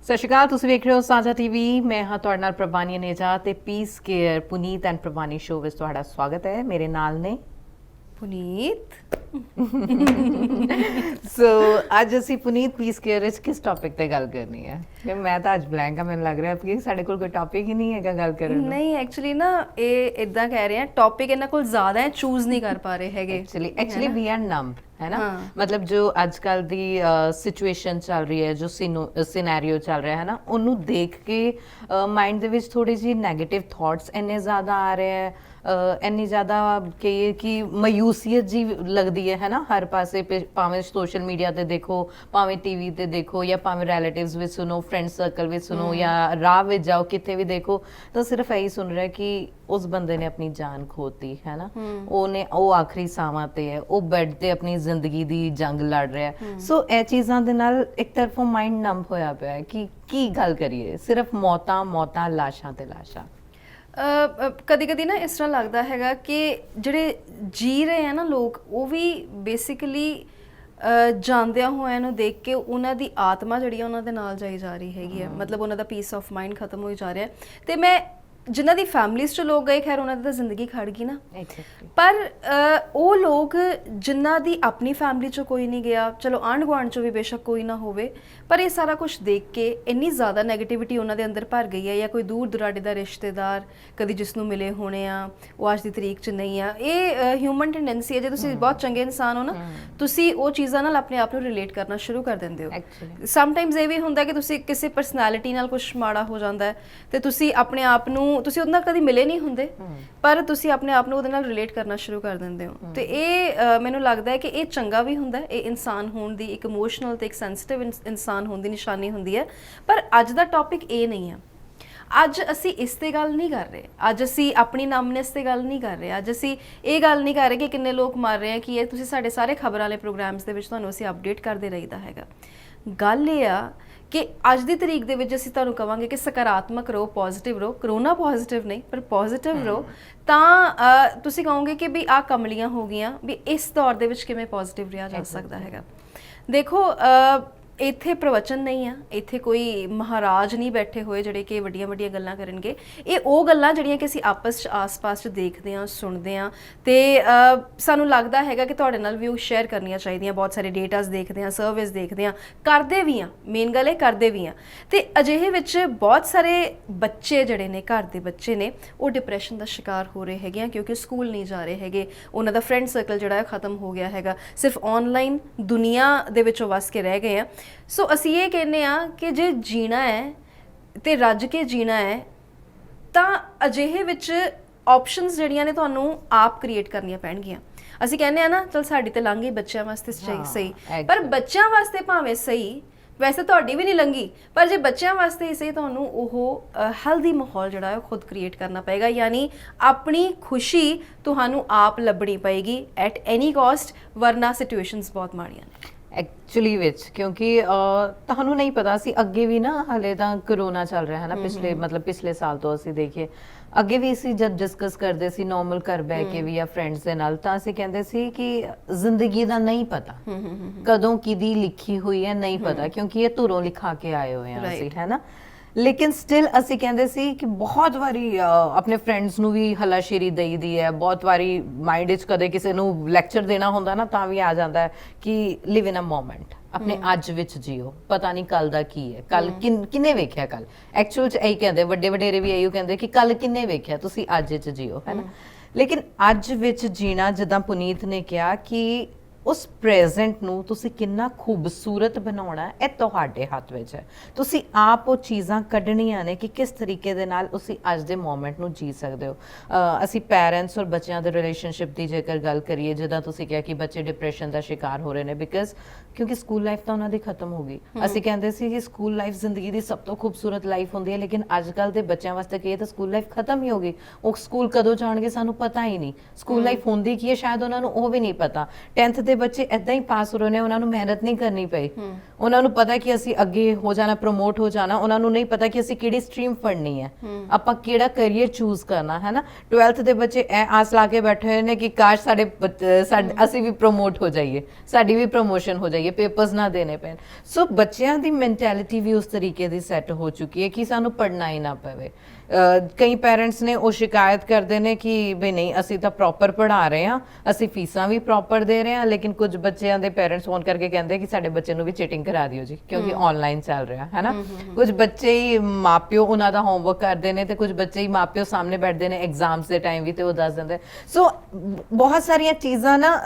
ਸਤਿ ਸ਼੍ਰੀ ਅਕਾਲ, ਤੁਸੀਂ ਵੇਖ ਰਹੇ ਹੋ ਸਾਂਝਾ ਟੀਵੀ। ਮੈਂ ਹਾਂ ਤੁਹਾਡੇ ਨਾਲ ਪ੍ਰਵਾਨੀ ਅਨੇਜਾ ਤੇ peace care Puneet and Parvani show ਵਿੱਚ ਤੁਹਾਡਾ ਸਵਾਗਤ ਹੈ। ਮੇਰੇ ਨਾਲ ਨੇ ਪੁਨੀਤ। ਸੋ ਅੱਜ ਅਸੀਂ ਪੁਨੀਤ ਪੀਸ ਕੇਅਰ ਵਿੱਚ ਕਿਸ ਟੌਪਿਕ ਤੇ ਗੱਲ ਕਰਨੀ ਹੈ? ਕਿ ਮੈਂ ਤਾਂ ਅੱਜ ਬਲੈਂਕ ਆ, ਮੈਨੂੰ ਲੱਗ ਰਿਹਾ ਕਿ ਸਾਡੇ ਕੋਲ ਕੋਈ ਟੌਪਿਕ ਹੀ ਨਹੀਂ ਹੈਗਾ ਗੱਲ ਕਰਨ ਨੂੰ। ਨਹੀਂ, ਐਕਚੁਅਲੀ ਨਾ ਇਹ ਇਦਾਂ ਕਹਿ ਰਹੇ ਆ, ਟੌਪਿਕ ਇਹਨਾਂ ਕੋਲ ਜ਼ਿਆਦਾ ਹੈ, ਚੂਜ਼ ਨਹੀਂ ਕਰ ਪਾ ਰਹੇ ਹੈਗੇ। ਐਕਚੁਅਲੀ ਵੀ ਆਰ ਨੰਬ है ना। मतलब जो आजकल दी सिचुएशन चल रही है, जो सिनेरियो चल रहा है ना, ਉਹਨੂੰ ਦੇਖ ਕੇ ਮਾਈਂਡ ਦੇ ਵਿੱਚ ਥੋੜੀ ਜਿਹੀ ਨੈਗੇਟਿਵ ਥਾਟਸ ਇੰਨੇ ਜ਼ਿਆਦਾ ਆ ਰਹੇ ਹੈ, ਇੰਨੀ ਜ਼ਿਆਦਾ ਕਹੀਏ ਕਿ ਮਾਯੂਸੀਅਤ ਜੀ ਲੱਗਦੀ ਹੈ ਨਾ ਹਰ ਪਾਸੇ। ਭਾਵੇਂ ਸੋਸ਼ਲ ਮੀਡੀਆ ਤੇ ਦੇਖੋ, ਭਾਵੇਂ ਟੀਵੀ ਤੇ ਦੇਖੋ, ਜਾਂ ਭਾਵੇਂ ਰਿਲੇਟਿਵਸ ਵਿੱਚ ਸੁਣੋ, ਫਰੈਂਡ ਸਰਕਲ ਵਿੱਚ ਸੁਣੋ, ਜਾਂ ਰਾਹ ਵਿੱਚ ਜਾਓ, ਕਿਤੇ ਵੀ ਦੇਖੋ ਤਾਂ ਸਿਰਫ ਇਹੀ ਸੁਣ ਰਿਹਾ ਕਿ ਉਸ ਬੰਦੇ ਨੇ ਆਪਣੀ ਜਾਨ ਖੋਤੀ ਹੈ ਨਾ, ਉਹ ਆਖਰੀ ਸਾਵਾਂ ਤੇ ਹੈ, ਉਹ ਬੈੱਡ ਤੇ ਆਪਣੀ ਜ਼ਿੰਦਗੀ ਦੀ ਜੰਗ ਲੜ ਰਿਹਾ। ਸੋ ਇਹ ਚੀਜ਼ਾਂ ਦੇ ਨਾਲ ਇੱਕ ਤਰਫੋਂ ਮਾਈਂਡ ਨੰਬ ਹੋਇਆ ਪਿਆ ਹੈ ਕਿ ਕੀ ਗੱਲ ਕਰੀਏ, ਸਿਰਫ ਮੌਤਾਂ ਲਾਸ਼ਾਂ ਤੇ ਲਾਸ਼ਾਂ। ਕਦੀ ਕਦੀ ਨਾ ਇਸ ਤਰ੍ਹਾਂ ਲੱਗਦਾ ਹੈਗਾ ਕਿ ਜਿਹੜੇ ਜੀ ਰਹੇ ਆ ਨਾ ਲੋਕ, ਉਹ ਵੀ ਬੇਸਿਕਲੀ ਜਾਂਦਿਆਂ ਹੋਇਆਂ ਨੂੰ ਦੇਖ ਕੇ ਉਹਨਾਂ ਦੀ ਆਤਮਾ ਜਿਹੜੀ ਆ ਉਹਨਾਂ ਦੇ ਨਾਲ ਜਾਈ ਜਾ ਰਹੀ ਹੈਗੀ ਹੈ। ਮਤਲਬ ਉਹਨਾਂ ਦਾ ਪੀਸ ਆਫ ਮਾਈਂਡ ਖਤਮ ਹੋਈ ਜਾ ਰਿਹਾ। ਤੇ ਮੈਂ ਜਿਨ੍ਹਾਂ ਦੀ ਫੈਮਲੀਜ਼ 'ਚ ਲੋਕ ਗਏ, ਖੈਰ ਉਹਨਾਂ ਦੀ ਤਾਂ ਜ਼ਿੰਦਗੀ ਖੜ ਗਈ ਨਾ, ਪਰ ਉਹ ਲੋਕ ਜਿਨ੍ਹਾਂ ਦੀ ਆਪਣੀ ਫੈਮਲੀ 'ਚੋਂ ਕੋਈ ਨਹੀਂ ਗਿਆ, ਚਲੋ ਆਂਢ ਗੁਆਂਢ 'ਚੋਂ ਵੀ ਬੇਸ਼ੱਕ ਕੋਈ ਨਾ ਹੋਵੇ, ਪਰ ਇਹ ਸਾਰਾ ਕੁਝ ਦੇਖ ਕੇ ਇੰਨੀ ਜ਼ਿਆਦਾ ਨੈਗੇਟਿਵਿਟੀ ਉਹਨਾਂ ਦੇ ਅੰਦਰ ਭਰ ਗਈ ਹੈ। ਜਾਂ ਕੋਈ ਦੂਰ ਦੁਰਾਡੇ ਦਾ ਰਿਸ਼ਤੇਦਾਰ ਕਦੀ ਜਿਸ ਨੂੰ ਮਿਲੇ ਹੋਣੇ ਆ, ਉਹ ਅੱਜ ਦੀ ਤਰੀਕ 'ਚ ਨਹੀਂ ਆ। ਇਹ ਹਿਊਮਨ ਟੈਂਡੈਂਸੀ ਹੈ। ਜੇ ਤੁਸੀਂ ਬਹੁਤ ਚੰਗੇ ਇਨਸਾਨ ਹੋ ਨਾ, ਤੁਸੀਂ ਉਹ ਚੀਜ਼ਾਂ ਨਾਲ ਆਪਣੇ ਆਪ ਨੂੰ ਰਿਲੇਟ ਕਰਨਾ ਸ਼ੁਰੂ ਕਰ ਦਿੰਦੇ ਹੋ। ਸਮਟਾਈਮਸ ਇਹ ਵੀ ਹੁੰਦਾ ਕਿ ਤੁਸੀਂ ਕਿਸੇ ਪਰਸਨੈਲਿਟੀ ਨਾਲ ਕੁਝ ਮਾੜਾ ਹੋ ਜਾਂਦਾ ਹੈ ਤੇ ਤੁਸੀਂ ਆਪਣੇ ਆਪ ਨੂੰ, ਤੁਸੀਂ ਉਹਦੇ ਨਾਲ ਕਦੀ ਮਿਲੇ ਨਹੀਂ ਹੁੰਦੇ, ਪਰ ਤੁਸੀਂ ਆਪਣੇ ਆਪ ਨੂੰ ਉਹਦੇ ਨਾਲ ਰਿਲੇਟ ਕਰਨਾ ਸ਼ੁਰੂ ਕਰ ਦਿੰਦੇ ਹੋ। ਤੇ ਇਹ ਮੈਨੂੰ ਲੱਗਦਾ ਹੈ ਕਿ ਇਹ ਚੰਗਾ ਵੀ ਹੁੰਦਾ, ਇਹ ਇਨਸਾਨ ਹੋਣ ਦੀ, ਇੱਕ ਇਮੋਸ਼ਨਲ ਤੇ ਇੱਕ ਸੈਂਸਿਟਿਵ ਇਨਸਾਨ ਹੋਣ ਦੀ ਨਿਸ਼ਾਨੀ ਹੁੰਦੀ ਹੈ। ਪਰ ਅੱਜ ਦਾ ਟੌਪਿਕ ਇਹ ਨਹੀਂ ਹੈ। ਅੱਜ ਅਸੀਂ ਇਸ ਤੇ ਗੱਲ ਨਹੀਂ ਕਰ ਰਹੇ, ਅੱਜ ਅਸੀਂ ਆਪਣੀ ਨਮਨੈਸ ਤੇ ਗੱਲ ਨਹੀਂ ਕਰ ਰਹੇ, ਅੱਜ ਅਸੀਂ ਇਹ ਗੱਲ ਨਹੀਂ ਕਰ ਰਹੇ ਕਿ ਕਿੰਨੇ ਲੋਕ ਮਰ ਰਹੇ ਆ, ਕਿ ਇਹ ਤੁਸੀਂ ਸਾਡੇ ਸਾਰੇ ਖਬਰਾਂ ਵਾਲੇ ਪ੍ਰੋਗਰਾਮਸ ਦੇ ਵਿੱਚ ਤੁਹਾਨੂੰ ਅਸੀਂ ਅਪਡੇਟ ਕਰਦੇ ਰਹੀਦਾ ਹੈਗਾ। ਗੱਲ ਇਹ ਆ ਕਿ ਅੱਜ ਦੀ ਤਰੀਕ ਦੇ ਵਿੱਚ ਅਸੀਂ ਤੁਹਾਨੂੰ ਕਵਾਂਗੇ ਕਿ ਸਕਾਰਾਤਮਕ ਰਹੋ, ਪੋਜ਼ਿਟਿਵ ਰਹੋ। ਕਰੋਨਾ ਪੋਜ਼ਿਟਿਵ ਨਹੀਂ, ਪਰ ਪੋਜ਼ਿਟਿਵ ਰਹੋ, ਤਾਂ ਤੁਸੀਂ ਕਹੋਗੇ ਕਿ ਵੀ ਆਹ ਕਮਲੀਆਂ ਹੋ ਗਈਆਂ, ਵੀ ਇਸ ਦੌਰ ਦੇ ਵਿੱਚ ਕਿਵੇਂ ਪੋਜ਼ਿਟਿਵ ਰਿਹਾ ਜਾ ਸਕਦਾ ਹੈਗਾ। ਦੇਖੋ, ਇੱਥੇ ਪ੍ਰਵਚਨ ਨਹੀਂ ਆ, ਇੱਥੇ ਕੋਈ ਮਹਾਰਾਜ ਨਹੀਂ ਬੈਠੇ ਹੋਏ ਜਿਹੜੇ ਕਿ ਵੱਡੀਆਂ ਵੱਡੀਆਂ ਗੱਲਾਂ ਕਰਨਗੇ। ਇਹ ਉਹ ਗੱਲਾਂ ਜਿਹੜੀਆਂ ਕਿ ਅਸੀਂ ਆਪਸ 'ਚ ਆਸ-ਪਾਸ 'ਚ ਦੇਖਦੇ ਹਾਂ, ਸੁਣਦੇ ਹਾਂ, ਤੇ ਸਾਨੂੰ ਲੱਗਦਾ ਹੈਗਾ ਕਿ ਤੁਹਾਡੇ ਨਾਲ ਵੀ ਉਹ ਸ਼ੇਅਰ ਕਰਨੀਆਂ ਚਾਹੀਦੀਆਂ। ਬਹੁਤ ਸਾਰੇ ਡੇਟਾਸ ਦੇਖਦੇ ਹਾਂ, ਸਰਵੇਸ ਦੇਖਦੇ ਹਾਂ, ਕਰਦੇ ਵੀ ਹਾਂ, ਮੇਨ ਗੱਲ ਇਹ ਕਰਦੇ ਵੀ ਹਾਂ। ਤੇ ਅਜਿਹੇ ਵਿੱਚ ਬਹੁਤ ਸਾਰੇ ਬੱਚੇ ਜਿਹੜੇ ਨੇ, ਘਰ ਦੇ ਬੱਚੇ ਨੇ, ਉਹ ਡਿਪਰੈਸ਼ਨ ਦਾ ਸ਼ਿਕਾਰ ਹੋ ਰਹੇ ਹੈਗੇ ਆ, ਕਿਉਂਕਿ ਸਕੂਲ ਨਹੀਂ ਜਾ ਰਹੇ ਹੈਗੇ, ਉਹਨਾਂ ਦਾ ਫਰੈਂਡ ਸਰਕਲ ਜਿਹੜਾ ਹੈ ਖਤਮ ਹੋ ਗਿਆ ਹੈਗਾ, ਸਿਰਫ ਆਨਲਾਈਨ ਦੁਨੀਆ ਦੇ ਵਿੱਚੋਂ ਵਸ ਕੇ ਰਹਿ ਗਏ ਆ। ਸੋ ਅਸੀਂ ਇਹ ਕਹਿੰਦੇ ਆ ਕਿ ਜੇ ਜੀਣਾ ਹੈ ਤੇ ਰੱਜ ਕੇ ਜੀਣਾ ਹੈ, ਤਾਂ ਅਜਿਹੇ ਵਿੱਚ ਆਪਸ਼ਨਸ ਜਿਹੜੀਆਂ ਨੇ ਤੁਹਾਨੂੰ ਆਪ ਕ੍ਰੀਏਟ ਕਰਨੀਆਂ ਪੈਣਗੀਆਂ। ਅਸੀਂ ਕਹਿੰਦੇ ਆ ਨਾ, ਚਲ ਸਾਡੀ ਤੇ ਲੰਘ ਗਈ, ਬੱਚਿਆਂ ਵਾਸਤੇ ਸਹੀ, ਪਰ ਬੱਚਿਆਂ ਵਾਸਤੇ ਭਾਵੇਂ ਸਹੀ, ਵੈਸੇ ਤੁਹਾਡੀ ਵੀ ਨਹੀਂ ਲੰਘੀ, ਪਰ ਜੇ ਬੱਚਿਆਂ ਵਾਸਤੇ ਹੀ ਸਹੀ, ਤੁਹਾਨੂੰ ਉਹ ਹੈਲਦੀ ਮਾਹੌਲ ਜਿਹੜਾ ਹੈ ਖੁਦ ਕ੍ਰੀਏਟ ਕਰਨਾ ਪਏਗਾ। ਯਾਨੀ ਆਪਣੀ ਖੁਸ਼ੀ ਤੁਹਾਨੂੰ ਆਪ ਲੱਭਣੀ ਪਏਗੀ ਐਟ ਐਨੀ ਕਾਸਟ, ਵਰਨਾ ਸਿਚੁਏਸ਼ਨਸ ਬਹੁਤ ਮਾੜੀਆਂ ਨੇ ਐਕਚੁਅਲੀ ਵਿੱਚ। ਕਿਉਂਕਿ ਤੁਹਾਨੂੰ ਨਹੀਂ ਪਤਾ ਸੀ ਅੱਗੇ ਵੀ ਨਾ, ਹਾਲੇ ਤਾਂ ਕਰੋਨਾ ਚੱਲ ਰਿਹਾ ਹੈ ਨਾ, ਪਿਛਲੇ ਸਾਲ ਤੋਂ ਅਸੀਂ ਦੇਖੀਏ, ਅੱਗੇ ਵੀ ਅਸੀਂ ਜਦ ਡਿਸਕਸ ਕਰਦੇ ਸੀ ਨੋਰਮਲ ਘਰ ਬਹਿ ਕੇ ਵੀ ਜਾਂ ਫਰੈਂਡਸ ਦੇ ਨਾਲ, ਤਾਂ ਅਸੀਂ ਕਹਿੰਦੇ ਸੀ ਕਿ ਜ਼ਿੰਦਗੀ ਦਾ ਨਹੀਂ ਪਤਾ ਕਦੋਂ ਕਿਹਦੀ ਲਿਖੀ ਹੋਈ ਹੈ, ਨਹੀਂ ਪਤਾ, ਕਿਉਂਕਿ ਇਹ ਧੁਰੋਂ ਲਿਖਾ ਕੇ ਆਏ ਹੋਏ ਹਾਂ ਅਸੀਂ, ਹੈ ਨਾ। ਲੇਕਿਨ ਸਟਿਲ ਅਸੀਂ ਕਹਿੰਦੇ ਸੀ ਕਿ ਬਹੁਤ ਵਾਰੀ ਆਪਣੇ ਫਰੈਂਡਸ ਨੂੰ ਵੀ ਹੱਲਾਸ਼ੇਰੀ ਦੇਈਦੀ ਹੈ, ਬਹੁਤ ਵਾਰੀ ਮਾਈਂਡ ਵਿੱਚ ਕਦੇ ਕਿਸੇ ਨੂੰ ਲੈਕਚਰ ਦੇਣਾ ਹੁੰਦਾ ਨਾ, ਤਾਂ ਵੀ ਆ ਜਾਂਦਾ ਹੈ ਕਿ ਲਿਵ ਇਨ ਅ ਮੋਮੈਂਟ, ਆਪਣੇ ਅੱਜ ਵਿੱਚ ਜੀਓ, ਪਤਾ ਨਹੀਂ ਕੱਲ ਦਾ ਕੀ ਹੈ, ਕੱਲ ਕਿੰਨੇ ਵੇਖਿਆ ਕੱਲ। ਐਕਚੁਅਲ 'ਚ ਇਹੀ ਕਹਿੰਦੇ, ਵੱਡੇ ਵਡੇਰੇ ਵੀ ਇਹੀ ਕਹਿੰਦੇ ਕਿ ਕੱਲ ਕਿੰਨੇ ਵੇਖਿਆ, ਤੁਸੀਂ ਅੱਜ ਵਿੱਚ ਜੀਓ, ਹੈ ਨਾ। ਲੇਕਿਨ ਅੱਜ ਵਿੱਚ ਜੀਣਾ, ਜਿੱਦਾਂ ਪੁਨੀਤ ਨੇ ਕਿਹਾ ਕਿ ਉਸ ਪ੍ਰੈਜ਼ੈਂਟ ਨੂੰ ਤੁਸੀਂ ਕਿੰਨਾ ਖੂਬਸੂਰਤ ਬਣਾਉਣਾ, ਇਹ ਤੁਹਾਡੇ ਹੱਥ ਵਿੱਚ ਹੈ। ਤੁਸੀਂ ਆਪ ਉਹ ਚੀਜ਼ਾਂ ਕੱਢਣੀਆਂ ਨੇ ਕਿ ਕਿਸ ਤਰੀਕੇ ਦੇ ਨਾਲ ਤੁਸੀਂ ਅੱਜ ਦੇ ਮੋਮੈਂਟ ਨੂੰ ਜੀ ਸਕਦੇ ਹੋ। ਅਸੀਂ ਪੈਰੈਂਟਸ ਔਰ ਬੱਚਿਆਂ ਦੇ ਰਿਲੇਸ਼ਨਸ਼ਿਪ ਦੀ ਜੇਕਰ ਗੱਲ ਕਰੀਏ, ਜਿੱਦਾਂ ਤੁਸੀਂ ਕਿਹਾ ਕਿ ਬੱਚੇ ਡਿਪਰੈਸ਼ਨ ਦਾ ਸ਼ਿਕਾਰ ਹੋ ਰਹੇ ਨੇ, ਬਿਕਾਜ਼ ਕਿਉਂਕਿ ਸਕੂਲ ਲਾਈਫ ਤਾਂ ਉਹਨਾਂ ਦੀ ਖਤਮ ਹੋ ਗਈ। ਅਸੀਂ ਕਹਿੰਦੇ ਸੀ ਕਿ ਸਕੂਲ ਲਾਈਫ ਜ਼ਿੰਦਗੀ ਦੀ ਸਭ ਤੋਂ ਖੂਬਸੂਰਤ ਲਾਈਫ ਹੁੰਦੀ ਹੈ, ਲੇਕਿਨ ਅੱਜ ਕੱਲ੍ਹ ਦੇ ਬੱਚਿਆਂ ਵਾਸਤੇ ਕਹੀਏ ਤਾਂ ਸਕੂਲ ਲਾਈਫ ਖਤਮ ਹੀ ਹੋ ਗਈ। ਉਹ ਸਕੂਲ ਕਦੋਂ ਜਾਣਗੇ ਸਾਨੂੰ ਪਤਾ ਹੀ ਨਹੀਂ, ਸਕੂਲ ਲਾਈਫ ਹੁੰਦੀ ਕੀ ਹੈ ਸ਼ਾਇਦ ਉਹਨਾਂ ਨੂੰ ਉਹ ਵੀ ਨਹੀਂ ਪਤਾ। 10th ਦੇ ਬੱਚੇ ਐਦਾਂ ਹੀ ਪਾਸ ਹੋ ਰਹੇ ਨੇ, ਉਹਨਾਂ ਨੂੰ ਮਿਹਨਤ ਨਹੀਂ ਕਰਨੀ ਪਈ, ਉਹਨਾਂ ਨੂੰ ਪਤਾ ਕਿ ਅਸੀਂ ਅੱਗੇ ਹੋ ਜਾਣਾ, ਪ੍ਰਮੋਟ ਹੋ ਜਾਣਾ, ਉਹਨਾਂ ਨੂੰ ਨਹੀਂ ਪਤਾ ਕਿ ਅਸੀਂ ਕਿਹੜੀ ਸਟਰੀਮ ਫੜਨੀ ਹੈ, ਆਪਾਂ ਕਿਹੜਾ ਕੈਰੀਅਰ ਚੂਜ਼ ਕਰਨਾ ਹੈ ਨਾ। 12th ਦੇ ਬੱਚੇ ਇਹ ਆਸ ਲਾ ਕੇ ਬੈਠੇ ਹੋਏ ਨੇ ਕਿ ਕਾਸ਼ ਸਾਡੇ ਅਸੀਂ ਵੀ ਪ੍ਰਮੋਟ ਹੋ ਜਾਈਏ, ਸਾਡੀ ਵੀ ਪ੍ਰਮੋਸ਼ਨ ਹੋ ਜਾਈਏ, ਪੇਪਰਸ ਨਾ ਦੇਣੇ ਪੈਣ। ਸੋ ਬੱਚਿਆਂ ਦੀ ਮੈਂਟੈਲਿਟੀ ਵੀ ਉਸ ਤਰੀਕੇ ਦੀ ਸੈੱਟ ਹੋ ਚੁੱਕੀ ਹੈ ਕਿ ਸਾਨੂੰ ਪੜ੍ਹਨਾ ਹੀ ਨਾ ਪਵੇ। ਕਈ ਪੈਰੈਂਟਸ ਨੇ ਉਹ ਸ਼ਿਕਾਇਤ ਕਰਦੇ ਨੇ ਕਿ ਬਈ ਨਹੀਂ ਅਸੀਂ ਤਾਂ ਪ੍ਰੋਪਰ ਪੜ੍ਹਾ ਰਹੇ ਹਾਂ, ਅਸੀਂ ਫੀਸਾਂ ਵੀ ਪ੍ਰੋਪਰ ਦੇ ਰਹੇ ਹਾਂ, ਲੇਕਿਨ ਕੁਝ ਬੱਚਿਆਂ ਦੇ ਪੈਰੈਂਟਸ ਫੋਨ ਕਰਕੇ ਕਹਿੰਦੇ ਕਿ ਸਾਡੇ ਬੱਚੇ ਨੂੰ ਵੀ ਚੀਟਿੰਗ ਕਰਾ ਦਿਓ ਜੀ, ਕਿਉਂਕਿ ਆਨਲਾਈਨ ਚੱਲ ਰਿਹਾ ਹੈ ਨਾ। ਕੁਝ ਬੱਚੇ ਹੀ ਮਾਪਿਓ ਉਹਨਾਂ ਦਾ ਹੋਮਵਰਕ ਕਰਦੇ ਨੇ, ਤੇ ਕੁਝ ਬੱਚੇ ਹੀ ਮਾਪਿਓ ਸਾਹਮਣੇ ਬੈਠਦੇ ਨੇ ਐਗਜ਼ਾਮਸ ਦੇ ਟਾਈਮ ਵੀ, ਤੇ ਉਹ ਦੱਸ ਦਿੰਦੇ। ਸੋ ਬਹੁਤ ਸਾਰੀਆਂ ਚੀਜ਼ਾਂ ਨਾ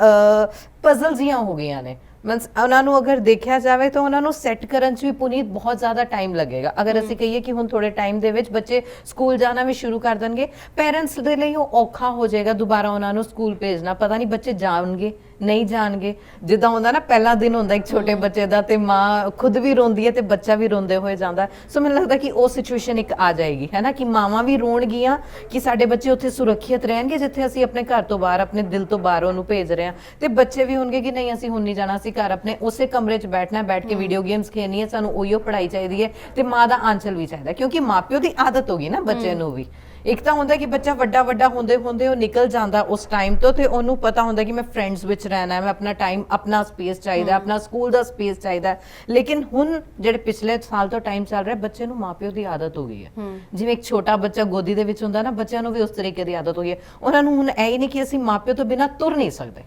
ਪਜ਼ਲ ਜੀਆਂ ਹੋ ਗਈਆਂ ਨੇ। ਮੀਨਸ ਉਹਨਾਂ ਨੂੰ ਅਗਰ ਦੇਖਿਆ ਜਾਵੇ ਤਾਂ ਉਹਨਾਂ ਨੂੰ ਸੈੱਟ ਕਰਨ 'ਚ ਵੀ ਪੁਨੀਤ ਬਹੁਤ ਜ਼ਿਆਦਾ ਟਾਈਮ ਲੱਗੇਗਾ। ਅਗਰ ਅਸੀਂ ਕਹੀਏ ਕਿ ਹੁਣ ਥੋੜੇ ਟਾਈਮ ਦੇ ਵਿੱਚ ਬੱਚੇ ਸਕੂਲ ਜਾਣਾ ਵੀ ਸ਼ੁਰੂ ਕਰ ਦੇਣਗੇ, ਪੈਰੈਂਟਸ ਦੇ ਲਈ ਉਹ ਔਖਾ ਹੋ ਜਾਏਗਾ ਦੁਬਾਰਾ ਉਹਨਾਂ ਨੂੰ ਸਕੂਲ ਭੇਜਣਾ। ਪਤਾ ਨਹੀਂ ਬੱਚੇ ਜਾਣਗੇ ਨਹੀਂ ਜਾਣਗੇ। ਜਿੱਦਾਂ ਹੁੰਦਾ ਨਾ ਪਹਿਲਾ ਦਿਨ ਹੁੰਦਾ ਇੱਕ ਛੋਟੇ ਬੱਚੇ ਦਾ, ਤੇ ਮਾਂ ਖੁਦ ਵੀ ਰੋਂਦੀ ਹੈ ਤੇ ਬੱਚਾ ਵੀ ਰੋਂਦੇ ਹੋਏ ਜਾਂਦਾ। ਸੋ ਮੈਨੂੰ ਲੱਗਦਾ ਕਿ ਉਹ ਸਿਚੁਏਸ਼ਨ ਇੱਕ ਆ ਜਾਏਗੀ, ਹੈ ਨਾ, ਕਿ ਮਾਵਾਂ ਵੀ ਰੋਣਗੀਆਂ ਕਿ ਸਾਡੇ ਬੱਚੇ ਉੱਥੇ ਸੁਰੱਖਿਅਤ ਰਹਿਣਗੇ ਜਿੱਥੇ ਅਸੀਂ ਆਪਣੇ ਘਰ ਤੋਂ ਬਾਹਰ, ਆਪਣੇ ਦਿਲ ਤੋਂ ਬਾਹਰ ਉਹਨੂੰ ਭੇਜ ਰਹੇ ਹਾਂ, ਤੇ ਬੱਚੇ ਵੀ ਹੋਣਗੇ ਕਿ ਨਹੀਂ ਅਸੀਂ ਹੁਣ ਨਹੀਂ ਜਾਣਾ, ਅਸੀਂ ਘਰ ਆਪਣੇ ਉਸੇ ਕਮਰੇ 'ਚ ਬੈਠਣਾ, ਬੈਠ ਕੇ ਵੀਡੀਓ ਗੇਮਸ ਖੇਡਣੀ ਹੈ, ਸਾਨੂੰ ਉਹੀਓ ਪੜ੍ਹਾਈ ਚਾਹੀਦੀ ਹੈ, ਤੇ ਮਾਂ ਦਾ ਆਂਚਲ ਵੀ ਚਾਹੀਦਾ, ਕਿਉਂਕਿ ਮਾਪਿਓ ਦੀ ਆਦਤ ਹੋ ਗਈ ਨਾ ਬੱਚੇ ਨੂੰ ਵੀ। ਇੱਕ ਤਾਂ ਹੁੰਦਾ ਕਿ ਬੱਚਾ ਵੱਡਾ ਹੁੰਦੇ ਉਹ ਨਿਕਲ ਜਾਂਦਾ ਉਸ ਟਾਈਮ ਤੋਂ, ਤੇ ਉਹਨੂੰ ਪਤਾ ਹੁੰਦਾ ਕਿ ਮੈਂ ਫਰੈਂਡਸ ਵਿੱਚ ਰਹਿਣਾ ਹੈ, ਮੈਂ ਆਪਣਾ ਟਾਈਮ, ਆਪਣਾ ਸਪੇਸ ਚਾਹੀਦਾ, ਆਪਣਾ ਸਕੂਲ ਦਾ ਸਪੇਸ ਚਾਹੀਦਾ। ਲੇਕਿਨ ਹੁਣ ਜਿਹੜੇ ਪਿਛਲੇ ਸਾਲ ਤੋਂ ਟਾਈਮ ਚੱਲ ਰਿਹਾ, ਬੱਚੇ ਨੂੰ ਮਾਪਿਓ ਦੀ ਆਦਤ ਹੋ ਗਈ ਹੈ। ਜਿਵੇਂ ਇੱਕ ਛੋਟਾ ਬੱਚਾ ਗੋਦੀ ਦੇ ਵਿੱਚ ਹੁੰਦਾ ਨਾ, ਬੱਚਿਆਂ ਨੂੰ ਵੀ ਉਸ ਤਰੀਕੇ ਦੀ ਆਦਤ ਹੋ ਗਈ ਹੈ। ਉਹਨਾਂ ਨੂੰ ਹੁਣ ਇਹ ਹੀ ਨਹੀਂ ਕਿ ਅਸੀਂ ਮਾਪਿਓ ਤੋਂ ਬਿਨਾਂ ਤੁਰ ਨਹੀਂ ਸਕਦੇ।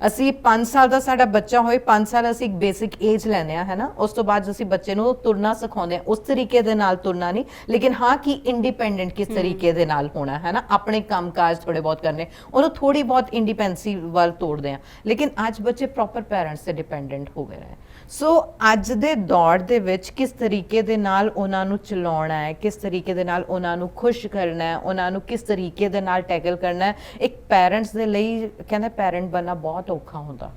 ਅਸੀਂ 5 ਸਾਲ ਦਾ ਸਾਡਾ ਬੱਚਾ ਹੋਏ, 5 ਸਾਲ ਅਸੀਂ ਇੱਕ ਬੇਸਿਕ ਏਜ ਲੈਂਦੇ ਆ, ਹੈ ਨਾ, ਉਸ ਤੋਂ ਬਾਅਦ ਅਸੀਂ ਬੱਚੇ ਨੂੰ ਤੁਰਨਾ ਸਿਖਾਉਂਦੇ ਆ, ਉਸ ਤਰੀਕੇ ਦੇ ਨਾਲ ਤੁਰਨਾ ਨਹੀਂ, ਲੇਕਿਨ ਹਾਂ ਕਿ ਇੰਡੀਪੈਂਡੈਂਟ ਕਿਸ ਤਰੀਕੇ ਦੇ ਨਾਲ ਹੋਣਾ ਹੈ ਨਾ, ਆਪਣੇ ਕੰਮਕਾਜ ਥੋੜੇ ਬਹੁਤ ਕਰਨੇ, ਉਹਨੂੰ ਥੋੜੀ ਬਹੁਤ ਇੰਡੀਪੈਂਡੈਂਸੀ ਵੱਲ ਤੋੜਦੇ ਆ। ਲੇਕਿਨ ਅੱਜ ਬੱਚੇ ਪ੍ਰੋਪਰ ਪੈਰੈਂਟਸ ਤੇ ਡਿਪੈਂਡੈਂਟ ਹੋ ਗਏ ਨੇ। ਸੋ ਅੱਜ ਦੇ ਦੌਰ ਦੇ ਵਿੱਚ ਕਿਸ ਤਰੀਕੇ ਦੇ ਨਾਲ ਉਹਨਾਂ ਨੂੰ ਚਲਾਉਣਾ ਹੈ, ਕਿਸ ਤਰੀਕੇ ਦੇ ਨਾਲ ਉਹਨਾਂ ਨੂੰ ਖੁਸ਼ ਕਰਨਾ ਹੈ, ਉਹਨਾਂ ਨੂੰ ਕਿਸ ਤਰੀਕੇ ਦੇ ਨਾਲ ਟੈਕਲ ਕਰਨਾ ਹੈ, ਇੱਕ ਪੈਰੈਂਟਸ ਦੇ ਲਈ ਕਹਿੰਦਾ ਪੈਰੈਂਟ ਬਣਨਾ ਬਹੁਤ ਔਖਾ ਹੁੰਦਾ,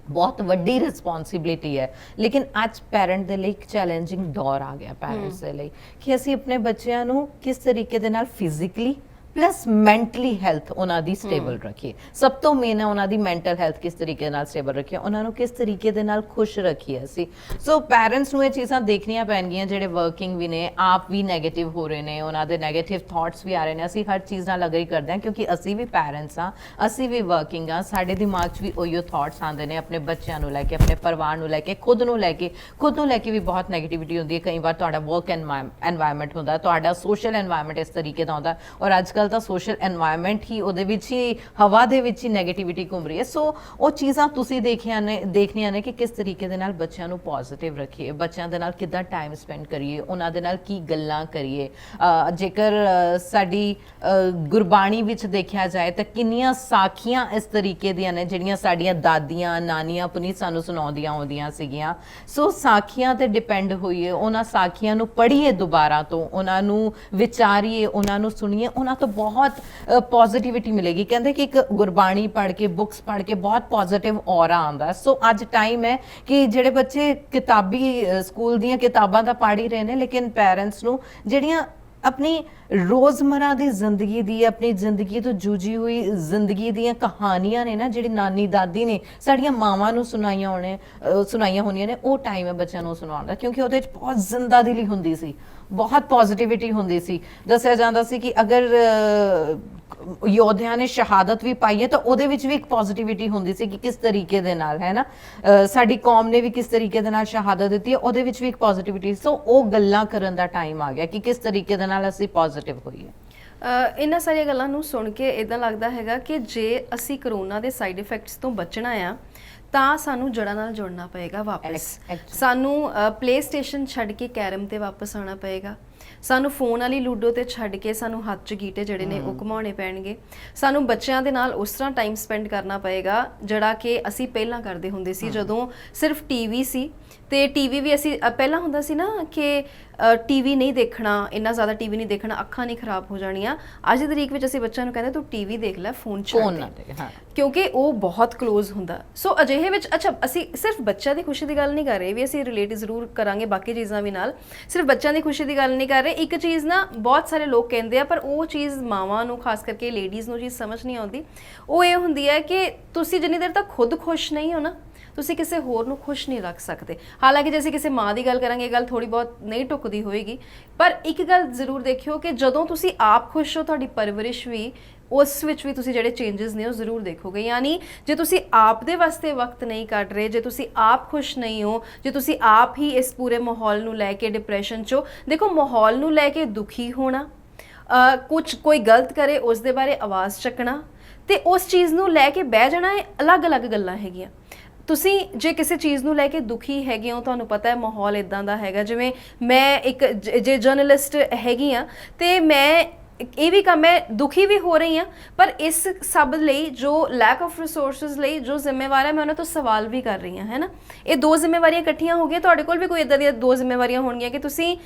ਬਹੁਤ ਵੱਡੀ ਰਿਸਪੌਂਸਿਬਿਲਿਟੀ ਹੈ। ਲੇਕਿਨ ਅੱਜ ਪੈਰੈਂਟ ਦੇ ਲਈ ਇੱਕ ਚੈਲੰਜਿੰਗ ਦੌਰ ਆ ਗਿਆ ਪੈਰੈਂਟਸ ਦੇ ਲਈ, ਕਿ ਅਸੀਂ ਆਪਣੇ ਬੱਚਿਆਂ ਨੂੰ ਕਿਸ ਤਰੀਕੇ ਦੇ ਨਾਲ ਫਿਜ਼ੀਕਲੀ ਪਲੱਸ ਮੈਂਟਲੀ ਹੈਲਥ ਉਹਨਾਂ ਦੀ ਸਟੇਬਲ ਰੱਖੀਏ। ਸਭ ਤੋਂ ਮੇਨ ਹੈ ਉਹਨਾਂ ਦੀ ਮੈਂਟਲ ਹੈਲਥ ਕਿਸ ਤਰੀਕੇ ਨਾਲ ਸਟੇਬਲ ਰੱਖੀਏ, ਉਹਨਾਂ ਨੂੰ ਕਿਸ ਤਰੀਕੇ ਦੇ ਨਾਲ ਖੁਸ਼ ਰੱਖੀਏ ਅਸੀਂ। ਸੋ ਪੈਰੈਂਟਸ ਨੂੰ ਇਹ ਚੀਜ਼ਾਂ ਦੇਖਣੀਆਂ ਪੈਣਗੀਆਂ, ਜਿਹੜੇ ਵਰਕਿੰਗ ਵੀ ਨੇ, ਆਪ ਵੀ ਨੈਗੇਟਿਵ ਹੋ ਰਹੇ ਨੇ, ਉਹਨਾਂ ਦੇ ਨੈਗੇਟਿਵ ਥਾਟਸ ਵੀ ਆ ਰਹੇ ਨੇ। ਅਸੀਂ ਹਰ ਚੀਜ਼ ਨਾਲ ਅਗਰੀ ਕਰਦੇ ਹਾਂ ਕਿਉਂਕਿ ਅਸੀਂ ਵੀ ਪੈਰੈਂਟਸ ਹਾਂ, ਅਸੀਂ ਵੀ ਵਰਕਿੰਗ ਹਾਂ, ਸਾਡੇ ਦਿਮਾਗ 'ਚ ਵੀ ਉਹੀਓ ਥਾਟਸ ਆਉਂਦੇ ਨੇ ਆਪਣੇ ਬੱਚਿਆਂ ਨੂੰ ਲੈ ਕੇ, ਆਪਣੇ ਪਰਿਵਾਰ ਨੂੰ ਲੈ ਕੇ, ਖੁਦ ਨੂੰ ਲੈ ਕੇ ਵੀ ਬਹੁਤ ਨੈਗੇਟਿਵਿਟੀ ਹੁੰਦੀ ਹੈ। ਕਈ ਵਾਰ ਤੁਹਾਡਾ ਵਰਕ ਐਨਵਾਇਰਨਮੈਂਟ ਹੁੰਦਾ, ਤੁਹਾਡਾ ਸੋਸ਼ਲ ਐਨਵਾਇਰਨਮੈਂਟ ਇਸ ਤਰੀਕੇ ਦਾ ਹੁੰਦਾ, ਔਰ ਅੱਜ ਤਾਂ ਸੋਸ਼ਲ ਐਨਵਾਇਰਨਮੈਂਟ ਹੀ ਉਹਦੇ ਵਿੱਚ ਹੀ, ਹਵਾ ਦੇ ਵਿੱਚ ਹੀ ਨੈਗੇਟਿਵਿਟੀ ਘੁੰਮ ਰਹੀ ਹੈ। ਸੋ ਉਹ ਚੀਜ਼ਾਂ ਤੁਸੀਂ ਦੇਖਣੀਆਂ ਨੇ ਕਿ ਕਿਸ ਤਰੀਕੇ ਦੇ ਨਾਲ ਬੱਚਿਆਂ ਨੂੰ ਪੋਜ਼ਿਟਿਵ ਰੱਖੀਏ, ਬੱਚਿਆਂ ਦੇ ਨਾਲ ਕਿੱਦਾਂ ਟਾਈਮ ਸਪੈਂਡ ਕਰੀਏ, ਉਹਨਾਂ ਦੇ ਨਾਲ ਕੀ ਗੱਲਾਂ ਕਰੀਏ। ਜੇਕਰ ਸਾਡੀ ਗੁਰਬਾਣੀ ਵਿੱਚ ਦੇਖਿਆ ਜਾਏ ਤਾਂ ਕਿੰਨੀਆਂ ਸਾਖੀਆਂ ਇਸ ਤਰੀਕੇ ਦੀਆਂ ਨੇ ਜਿਹੜੀਆਂ ਸਾਡੀਆਂ ਦਾਦੀਆਂ ਨਾਨੀਆਂ ਪੁਨੀਤ ਸਾਨੂੰ ਸੁਣਾਉਂਦੀਆਂ ਆਉਂਦੀਆਂ ਸੀਗੀਆਂ। ਸੋ ਸਾਖੀਆਂ ਤੇ ਡਿਪੈਂਡ ਹੋਈਏ, ਉਹਨਾਂ ਸਾਖੀਆਂ ਨੂੰ ਪੜ੍ਹੀਏ ਦੁਬਾਰਾ ਤੋਂ, ਉਹਨਾਂ ਨੂੰ ਵਿਚਾਰੀਏ, ਉਹਨਾਂ ਨੂੰ ਸੁਣੀਏ, ਉਹਨਾਂ ਤੋਂ ਬਹੁਤ ਪੋਜ਼ਿਟਿਵਿਟੀ ਮਿਲੇਗੀ। ਕਹਿੰਦੇ ਕਿ ਇੱਕ ਗੁਰਬਾਣੀ ਪੜ੍ਹ ਕੇ, ਬੁੱਕਸ ਪੜ੍ਹ ਕੇ ਬਹੁਤ ਪੋਜ਼ਿਟਿਵ ਔਰਾ ਆਉਂਦਾ। ਸੋ ਅੱਜ ਟਾਈਮ ਹੈ ਕਿ ਜਿਹੜੇ ਬੱਚੇ ਕਿਤਾਬੀ ਸਕੂਲ ਦੀਆਂ ਕਿਤਾਬਾਂ ਤਾਂ ਪੜ੍ਹ ਹੀ ਰਹੇ ਨੇ, ਲੇਕਿਨ ਪੈਰੈਂਟਸ ਨੂੰ ਜਿਹੜੀਆਂ ਆਪਣੀ ਰੋਜ਼ਮਰਾ ਦੀ ਜ਼ਿੰਦਗੀ ਦੀ, ਆਪਣੀ ਜ਼ਿੰਦਗੀ ਤੋਂ ਜੂਝੀ ਹੋਈ ਜ਼ਿੰਦਗੀ ਦੀਆਂ ਕਹਾਣੀਆਂ ਨੇ ਨਾ, ਜਿਹੜੀ ਨਾਨੀ ਦਾਦੀ ਨੇ ਸਾਡੀਆਂ ਮਾਵਾਂ ਨੂੰ ਸੁਣਾਈਆਂ ਹੋਣੀਆਂ ਨੇ, ਉਹ ਟਾਈਮ ਹੈ ਬੱਚਿਆਂ ਨੂੰ ਸੁਣਾਉਣ ਦਾ, ਕਿਉਂਕਿ ਉਹਦੇ 'ਚ ਬਹੁਤ ਜ਼ਿੰਦਾ ਦਿਲੀ ਹੁੰਦੀ ਸੀ, ਬਹੁਤ ਪੋਜ਼ਿਟਿਵਿਟੀ ਹੁੰਦੀ ਸੀ। ਦੱਸਿਆ ਜਾਂਦਾ ਸੀ ਕਿ ਅਗਰ ਯੋਧਿਆਂ ਨੇ ਸ਼ਹਾਦਤ ਵੀ ਪਾਈ ਹੈ ਤਾਂ ਉਹਦੇ ਵਿੱਚ ਵੀ ਇੱਕ ਪੋਜ਼ਿਟਿਵਿਟੀ ਹੁੰਦੀ ਸੀ ਕਿ ਕਿਸ ਤਰੀਕੇ ਦੇ ਨਾਲ, ਹੈ ਨਾ, ਸਾਡੀ ਕੌਮ ਨੇ ਵੀ ਕਿਸ ਤਰੀਕੇ ਦੇ ਨਾਲ ਸ਼ਹਾਦਤ ਦਿੱਤੀ ਹੈ, ਉਹਦੇ ਵਿੱਚ ਵੀ ਇੱਕ ਪੋਜ਼ਿਟਿਵਿਟੀ। ਸੋ ਉਹ ਗੱਲਾਂ ਕਰਨ ਦਾ ਟਾਈਮ ਆ ਗਿਆ ਕਿ ਕਿਸ ਤਰੀਕੇ ਦੇ ਨਾਲ ਅਸੀਂ ਪੋਜ਼ਿਟਿਵ ਹੋਈਏ। ਇਹਨਾਂ ਸਾਰੀਆਂ ਗੱਲਾਂ ਨੂੰ ਸੁਣ ਕੇ ਇਦਾਂ ਲੱਗਦਾ ਹੈਗਾ ਕਿ ਜੇ ਅਸੀਂ ਕਰੋਨਾ ਦੇ ਸਾਈਡ ਇਫੈਕਟਸ ਤੋਂ ਬਚਣਾ ਆ ਤਾਂ ਸਾਨੂੰ ਜੜ੍ਹਾਂ ਨਾਲ ਜੁੜਨਾ ਪਏਗਾ ਵਾਪਸ। ਸਾਨੂੰ ਪਲੇ ਸਟੇਸ਼ਨ ਛੱਡ ਕੇ ਕੈਰਮ ਤੇ ਵਾਪਸ ਆਉਣਾ ਪਏਗਾ। ਸਾਨੂੰ ਫੋਨ ਵਾਲੀ ਲੂਡੋ ਤੇ ਛੱਡ ਕੇ ਸਾਨੂੰ ਹੱਥ 'ਚ ਗੀਟੇ ਜਿਹੜੇ ਨੇ ਉਹ ਘੁਮਾਉਣੇ ਪੈਣਗੇ। ਸਾਨੂੰ ਬੱਚਿਆਂ ਦੇ ਨਾਲ ਉਸ ਤਰ੍ਹਾਂ ਟਾਈਮ ਸਪੈਂਡ ਕਰਨਾ ਪਏਗਾ ਜਿਹੜਾ ਕਿ ਅਸੀਂ ਪਹਿਲਾਂ ਕਰਦੇ ਹੁੰਦੇ ਸੀ, ਜਦੋਂ ਸਿਰਫ ਟੀਵੀ ਸੀ। ਤੇ ਟੀਵੀ ਵੀ ਅਸੀਂ ਪਹਿਲਾਂ ਹੁੰਦਾ ਸੀ ਨਾ ਕਿ ਟੀਵੀ ਨਹੀਂ ਦੇਖਣਾ, ਇੰਨਾ ਜ਼ਿਆਦਾ ਟੀਵੀ ਨਹੀਂ ਦੇਖਣਾ, ਅੱਖਾਂ ਨਹੀਂ ਖਰਾਬ ਹੋ ਜਾਣੀਆਂ। ਅੱਜ ਦੀ ਤਰੀਕ ਵਿੱਚ ਅਸੀਂ ਬੱਚਿਆਂ ਨੂੰ ਕਹਿੰਦੇ ਤੂੰ ਟੀਵੀ ਦੇਖ ਲੈ, ਫੋਨ ਛੱਡ ਦੇ, ਕਿਉਂਕਿ ਉਹ ਬਹੁਤ ਕਲੋਜ਼ ਹੁੰਦਾ। ਸੋ ਅਜਿਹੇ ਵਿੱਚ ਅੱਛਾ ਅਸੀਂ ਸਿਰਫ ਬੱਚਿਆਂ ਦੀ ਖੁਸ਼ੀ ਦੀ ਗੱਲ ਨਹੀਂ ਕਰ ਰਹੇ, ਵੀ ਅਸੀਂ ਰਿਲੇਟ ਜ਼ਰੂਰ ਕਰਾਂਗੇ ਬਾਕੀ ਚੀਜ਼ਾਂ ਵੀ ਨਾਲ, ਸਿਰਫ ਬੱਚਿਆਂ ਦੀ ਖੁਸ਼ੀ ਦੀ ਗੱਲ ਨਹੀਂ ਕਰ ਰਹੇ। ਇੱਕ ਚੀਜ਼ ਨਾ ਬਹੁਤ ਸਾਰੇ ਲੋਕ ਕਹਿੰਦੇ ਆ, ਪਰ ਉਹ ਚੀਜ਼ ਮਾਵਾਂ ਨੂੰ, ਖਾਸ ਕਰਕੇ ਲੇਡੀਜ਼ ਨੂੰ ਚੀਜ਼ ਸਮਝ ਨਹੀਂ ਆਉਂਦੀ। ਉਹ ਇਹ ਹੁੰਦੀ ਹੈ ਕਿ ਤੁਸੀਂ ਜਿੰਨੀ ਦੇਰ ਤੱਕ ਖੁਦ ਖੁਸ਼ ਨਹੀਂ ਹੋ ਨਾ, ਤੁਸੀਂ ਕਿਸੇ ਹੋਰ ਨੂੰ ਖੁਸ਼ ਨਹੀਂ ਰੱਖ ਸਕਦੇ। ਹਾਲਾਂਕਿ ਜੇ ਅਸੀਂ ਕਿਸੇ ਮਾਂ ਦੀ ਗੱਲ ਕਰਾਂਗੇ, ਇਹ ਗੱਲ ਥੋੜੀ ਬਹੁਤ ਨਹੀਂ ਟੁੱਕਦੀ ਹੋਏਗੀ, ਪਰ ਇੱਕ ਗੱਲ ਜ਼ਰੂਰ ਦੇਖਿਓ ਕਿ ਜਦੋਂ ਤੁਸੀਂ ਆਪ ਖੁਸ਼ ਹੋ, ਤੁਹਾਡੀ ਪਰਵਰਿਸ਼ ਵੀ ਉਸ ਵਿੱਚ ਵੀ ਤੁਸੀਂ ਜਿਹੜੇ ਚੇਂਜਸ ਨੇ ਉਹ ਜ਼ਰੂਰ ਦੇਖੋਗੇ। ਯਾਨੀ ਜੇ ਤੁਸੀਂ ਆਪ ਦੇ ਵਾਸਤੇ ਵਕਤ ਨਹੀਂ ਕੱਢ ਰਹੇ, ਜੇ ਤੁਸੀਂ ਆਪ ਖੁਸ਼ ਨਹੀਂ ਹੋ, ਜੇ ਤੁਸੀਂ ਆਪ ਹੀ ਇਸ ਪੂਰੇ ਮਾਹੌਲ ਨੂੰ ਲੈ ਕੇ ਡਿਪਰੈਸ਼ਨ 'ਚੋਂ, ਦੇਖੋ ਮਾਹੌਲ ਨੂੰ ਲੈ ਕੇ ਦੁਖੀ ਹੋਣਾ, ਕੋਈ ਗਲਤ ਕਰੇ ਉਸ ਦੇ ਬਾਰੇ ਆਵਾਜ਼ ਚੱਕਣਾ ਤੇ ਉਸ ਚੀਜ਼ ਨੂੰ ਲੈ ਕੇ ਬਹਿ ਜਾਣਾ, ਇਹ ਅਲੱਗ-ਅਲੱਗ ਗੱਲਾਂ ਹੈਗੀਆਂ। ਤੁਸੀਂ ਜੇ ਕਿਸੇ ਚੀਜ਼ ਨੂੰ ਲੈ ਕੇ ਦੁਖੀ ਹੈਗੇ ਹੋ, ਤੁਹਾਨੂੰ ਪਤਾ ਹੈ ਮਾਹੌਲ ਇਦਾਂ ਦਾ ਹੈਗਾ, ਜਿਵੇਂ ਮੈਂ ਇੱਕ ਜੇ ਜਰਨਲਿਸਟ ਹੈਗੀ ਆ ਤੇ ਮੈਂ ਇਹ ਵੀ ਕੰਮ ਹੈ, ਦੁਖੀ ਵੀ ਹੋ ਰਹੀ ਹਾਂ, ਪਰ ਇਸ ਸਭ ਲਈ ਜੋ ਲੈਕ ਆਫ ਰਿਸੋਰਸਿਸ ਲਈ ਜੋ ਜ਼ਿੰਮੇਵਾਰ ਹੈ, ਮੈਂ ਉਹਨਾਂ ਤੋਂ ਸਵਾਲ ਵੀ ਕਰ ਰਹੀ ਹਾਂ, ਹੈ ਨਾ। ਇਹ ਦੋ ਜ਼ਿੰਮੇਵਾਰੀਆਂ ਇਕੱਠੀਆਂ ਹੋ ਗਈਆਂ। ਤੁਹਾਡੇ ਕੋਲ ਵੀ ਕੋਈ ਇਦਾਂ ਦੀਆਂ ਦੋ ਜ਼ਿੰਮੇਵਾਰੀਆਂ ਹੋਣਗੀਆਂ ਕਿ ਤੁਸੀਂ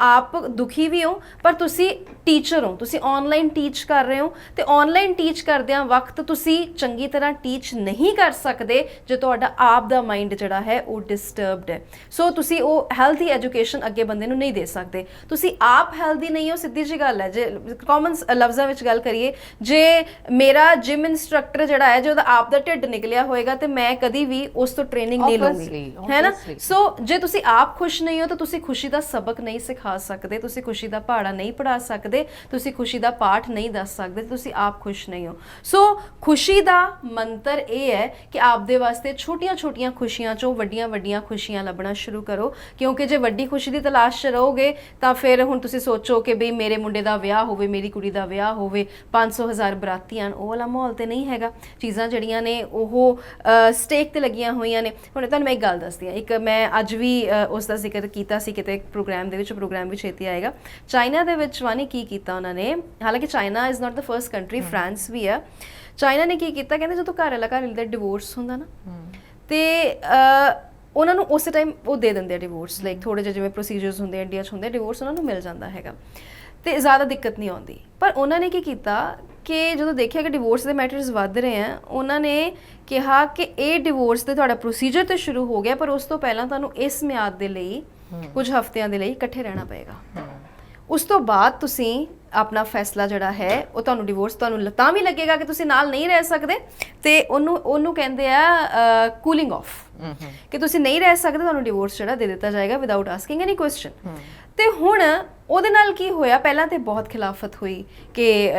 ਆਪ ਦੁਖੀ ਵੀ ਹੋ, ਪਰ ਤੁਸੀਂ ਟੀਚਰ ਹੋ, ਤੁਸੀਂ ਆਨਲਾਈਨ ਟੀਚ ਕਰ ਰਹੇ ਹੋ, ਤੇ ਆਨਲਾਈਨ ਟੀਚ ਕਰਦਿਆਂ ਵਕਤ ਤੁਸੀਂ ਚੰਗੀ ਤਰ੍ਹਾਂ ਟੀਚ ਨਹੀਂ ਕਰ ਸਕਦੇ ਜੇ ਤੁਹਾਡਾ ਆਪ ਦਾ ਮਾਈਂਡ ਜਿਹੜਾ ਹੈ ਉਹ ਡਿਸਟਰਬਡ ਹੈ। ਸੋ ਤੁਸੀਂ ਉਹ ਹੈਲਥੀ ਐਜੂਕੇਸ਼ਨ ਅੱਗੇ ਬੰਦੇ ਨੂੰ ਨਹੀਂ ਦੇ ਸਕਦੇ। ਤੁਸੀਂ ਆਪ ਹੈਲਦੀ ਨਹੀਂ ਹੋ, ਸਿੱਧੀ ਜਿਹੀ ਗੱਲ ਹੈ। ਜੇ ਕਾਮਨ ਲਫ਼ਜ਼ਾਂ ਵਿੱਚ ਗੱਲ ਕਰੀਏ, ਜੇ ਮੇਰਾ ਜਿਮ ਇੰਸਟ੍ਰਕਟਰ ਜਿਹੜਾ ਹੈ, ਜੇ ਉਹਦਾ ਆਪ ਦਾ ਢਿੱਡ ਨਿਕਲਿਆ ਹੋਏਗਾ ਤੇ ਮੈਂ ਕਦੀ ਵੀ ਉਸ ਤੋਂ ਟ੍ਰੇਨਿੰਗ ਨਹੀਂ ਲਵਾਂਗੀ, ਹੈ ਨਾ। ਸੋ ਜੇ ਤੁਸੀਂ ਆਪ ਖੁਸ਼ ਨਹੀਂ ਹੋ ਤਾਂ ਤੁਸੀਂ ਖੁਸ਼ੀ ਦਾ ਸਬਕ ਨਹੀਂ ਸਿਖਾ ਸਕਦੇ, ਤੁਸੀਂ ਖੁਸ਼ੀ ਦਾ ਪਹਾੜਾ ਨਹੀਂ ਪੜ੍ਹਾ ਸਕਦੇ, ਤੁਸੀਂ ਖੁਸ਼ੀ ਦਾ ਪਾਠ ਨਹੀਂ ਦੱਸ ਸਕਦੇ, ਤੁਸੀਂ ਆਪ ਖੁਸ਼ ਨਹੀਂ ਹੋ। ਸੋ ਖੁਸ਼ੀ ਦਾ ਮੰਤਰ ਇਹ ਹੈ ਕਿ ਆਪਦੇ ਵਾਸਤੇ ਛੋਟੀਆਂ-ਛੋਟੀਆਂ ਖੁਸ਼ੀਆਂ ਚੋਂ ਵੱਡੀਆਂ-ਵੱਡੀਆਂ ਖੁਸ਼ੀਆਂ ਲੱਭਣਾ ਸ਼ੁਰੂ ਕਰੋ, ਕਿਉਂਕਿ ਜੇ ਵੱਡੀ ਖੁਸ਼ੀ ਦੀ ਤਲਾਸ਼ 'ਚ ਰਹੋਗੇ ਤਾਂ ਫਿਰ ਹੁਣ ਤੁਸੀਂ ਸੋਚੋ ਕਿ ਬਈ ਮੇਰੇ ਮੁੰਡੇ ਦਾ ਵਿਆਹ ਹੋਵੇ, ਮੇਰੀ ਕੁੜੀ ਦਾ ਵਿਆਹ ਹੋਵੇ, 500,000 ਬਰਾਤੀ ਆਣ, ਉਹ ਵਾਲਾ ਮਾਹੌਲ ਤੇ ਨਹੀਂ ਹੈਗਾ। ਚੀਜ਼ਾਂ ਜਿਹੜੀਆਂ ਨੇ ਉਹ ਸਟੇਕ ਤੇ ਲੱਗੀਆਂ ਹੋਈਆਂ ਨੇ। ਹੁਣ ਤੁਹਾਨੂੰ ਮੈਂ ਇੱਕ ਗੱਲ ਦੱਸਦੀ ਹਾਂ, ਇੱਕ ਮੈਂ ਅੱਜ ਵੀ ਉਸ ਦਾ ਜ਼ਿਕਰ ਕੀਤਾ ਸੀ ਕਿਤੇ ਪ੍ਰੋਗਰਾਮ ਦੇ ਵਿੱਚ, ਪ੍ਰੋਗਰਾਮ ਵੀ ਛੇਤੀ ਆਏਗਾ। ਚਾਈਨਾ ਦੇ ਵਿੱਚ ਵਾਨੀ ਕੀ ਕੀਤਾ ਉਹਨਾਂ ਨੇ, ਹਾਲਾਂਕਿ China is not the first country, France ਵੀ ਆ। ਚਾਈਨਾ ਨੇ ਕੀ ਕੀਤਾ, ਕਹਿੰਦੇ ਜਦੋਂ ਘਰ ਵਾਲਾ ਦਾ ਡਿਵੋਰਸ ਹੁੰਦਾ ਨਾ ਤੇ ਉਹਨਾਂ ਨੂੰ ਉਸੇ ਟਾਈਮ ਉਹ ਦੇ ਦਿੰਦੇ ਆ ਡਿਵੋਰਸ, ਲਾਈਕ ਥੋੜੇ ਜਿਹੇ ਜਿਵੇਂ ਪ੍ਰੋਸੀਜਰਸ ਹੁੰਦੇ ਆ ਇੰਡੀਆ 'ਚ ਹੁੰਦੇ, ਡਿਵੋਰਸ ਉਹਨਾਂ ਨੂੰ ਮਿਲ ਜਾਂਦਾ ਹੈਗਾ ਤੇ ਜ਼ਿਆਦਾ ਦਿੱਕਤ ਨਹੀਂ ਆਉਂਦੀ। ਪਰ ਉਹਨਾਂ ਨੇ ਕੀ ਕੀਤਾ ਕਿ ਜਦੋਂ ਦੇਖਿਆ ਕਿ ਡਿਵੋਰਸ ਦੇ ਮੈਟਰਸ ਵੱਧ ਰਹੇ ਆ, ਉਹਨਾਂ ਨੇ ਕਿਹਾ ਕਿ ਇਹ ਡਿਵੋਰਸ ਤੇ ਤੁਹਾਡਾ ਪ੍ਰੋਸੀਜਰ ਤੇ ਸ਼ੁਰੂ ਹੋ ਗਿਆ, ਪਰ ਉਸ ਤੋਂ ਪਹਿਲਾਂ ਤੁਹਾਨੂੰ ਇਸ ਮਿਆਦ ਦੇ ਲਈ, ਕੁਝ ਹਫ਼ਤਿਆਂ ਦੇ ਲਈ ਇਕੱਠੇ ਰਹਿਣਾ ਪਏਗਾ। ਉਸ ਤੋਂ ਬਾਅਦ ਤੁਸੀਂ ਆਪਣਾ ਫੈਸਲਾ ਜਿਹੜਾ ਹੈ ਉਹ, ਤੁਹਾਨੂੰ ਡਿਵੋਰਸ ਤੁਹਾਨੂੰ ਤਾਂ ਵੀ ਲੱਗੇਗਾ ਕਿ ਤੁਸੀਂ ਨਾਲ ਨਹੀਂ ਰਹਿ ਸਕਦੇ, ਤੇ ਉਹਨੂੰ ਕਹਿੰਦੇ ਆ ਕੂਲਿੰਗ ਆਫ, ਕਿ ਤੁਸੀਂ ਨਹੀਂ ਰਹਿ ਸਕਦੇ, ਤੁਹਾਨੂੰ ਡਿਵੋਰਸ ਜਿਹੜਾ ਦੇ ਦਿੱਤਾ ਜਾਏਗਾ ਵਿਦਆਊਟ ਆਸਕਿੰਗ ਐਨੀ ਕੁਐਸਚਨ। ਤੇ ਹੁਣ ਉਹਦੇ ਨਾਲ ਕੀ ਹੋਇਆ, ਪਹਿਲਾਂ ਤੇ ਬਹੁਤ ਖਿਲਾਫਤ ਹੋਈ ਕਿ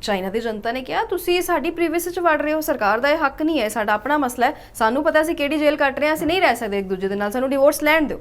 ਚਾਈਨਾ ਦੀ ਜਨਤਾ ਨੇ ਕਿਹਾ ਤੁਸੀਂ ਸਾਡੀ ਪ੍ਰਾਈਵੇਸੀ 'ਚ ਵੜ ਰਹੇ ਹੋ, ਸਰਕਾਰ ਦਾ ਇਹ ਹੱਕ ਨਹੀਂ ਹੈ, ਸਾਡਾ ਆਪਣਾ ਮਸਲਾ ਹੈ, ਸਾਨੂੰ ਪਤਾ ਅਸੀਂ ਕਿਹੜੀ ਜੇਲ੍ਹ ਕੱਟ ਰਹੇ ਹਾਂ, ਅਸੀਂ ਨਹੀਂ ਰਹਿ ਸਕਦੇ ਇੱਕ ਦੂਜੇ ਦੇ ਨਾਲ, ਸਾਨੂੰ ਡਿਵੋਰਸ ਲੈਣ ਦਿਓ।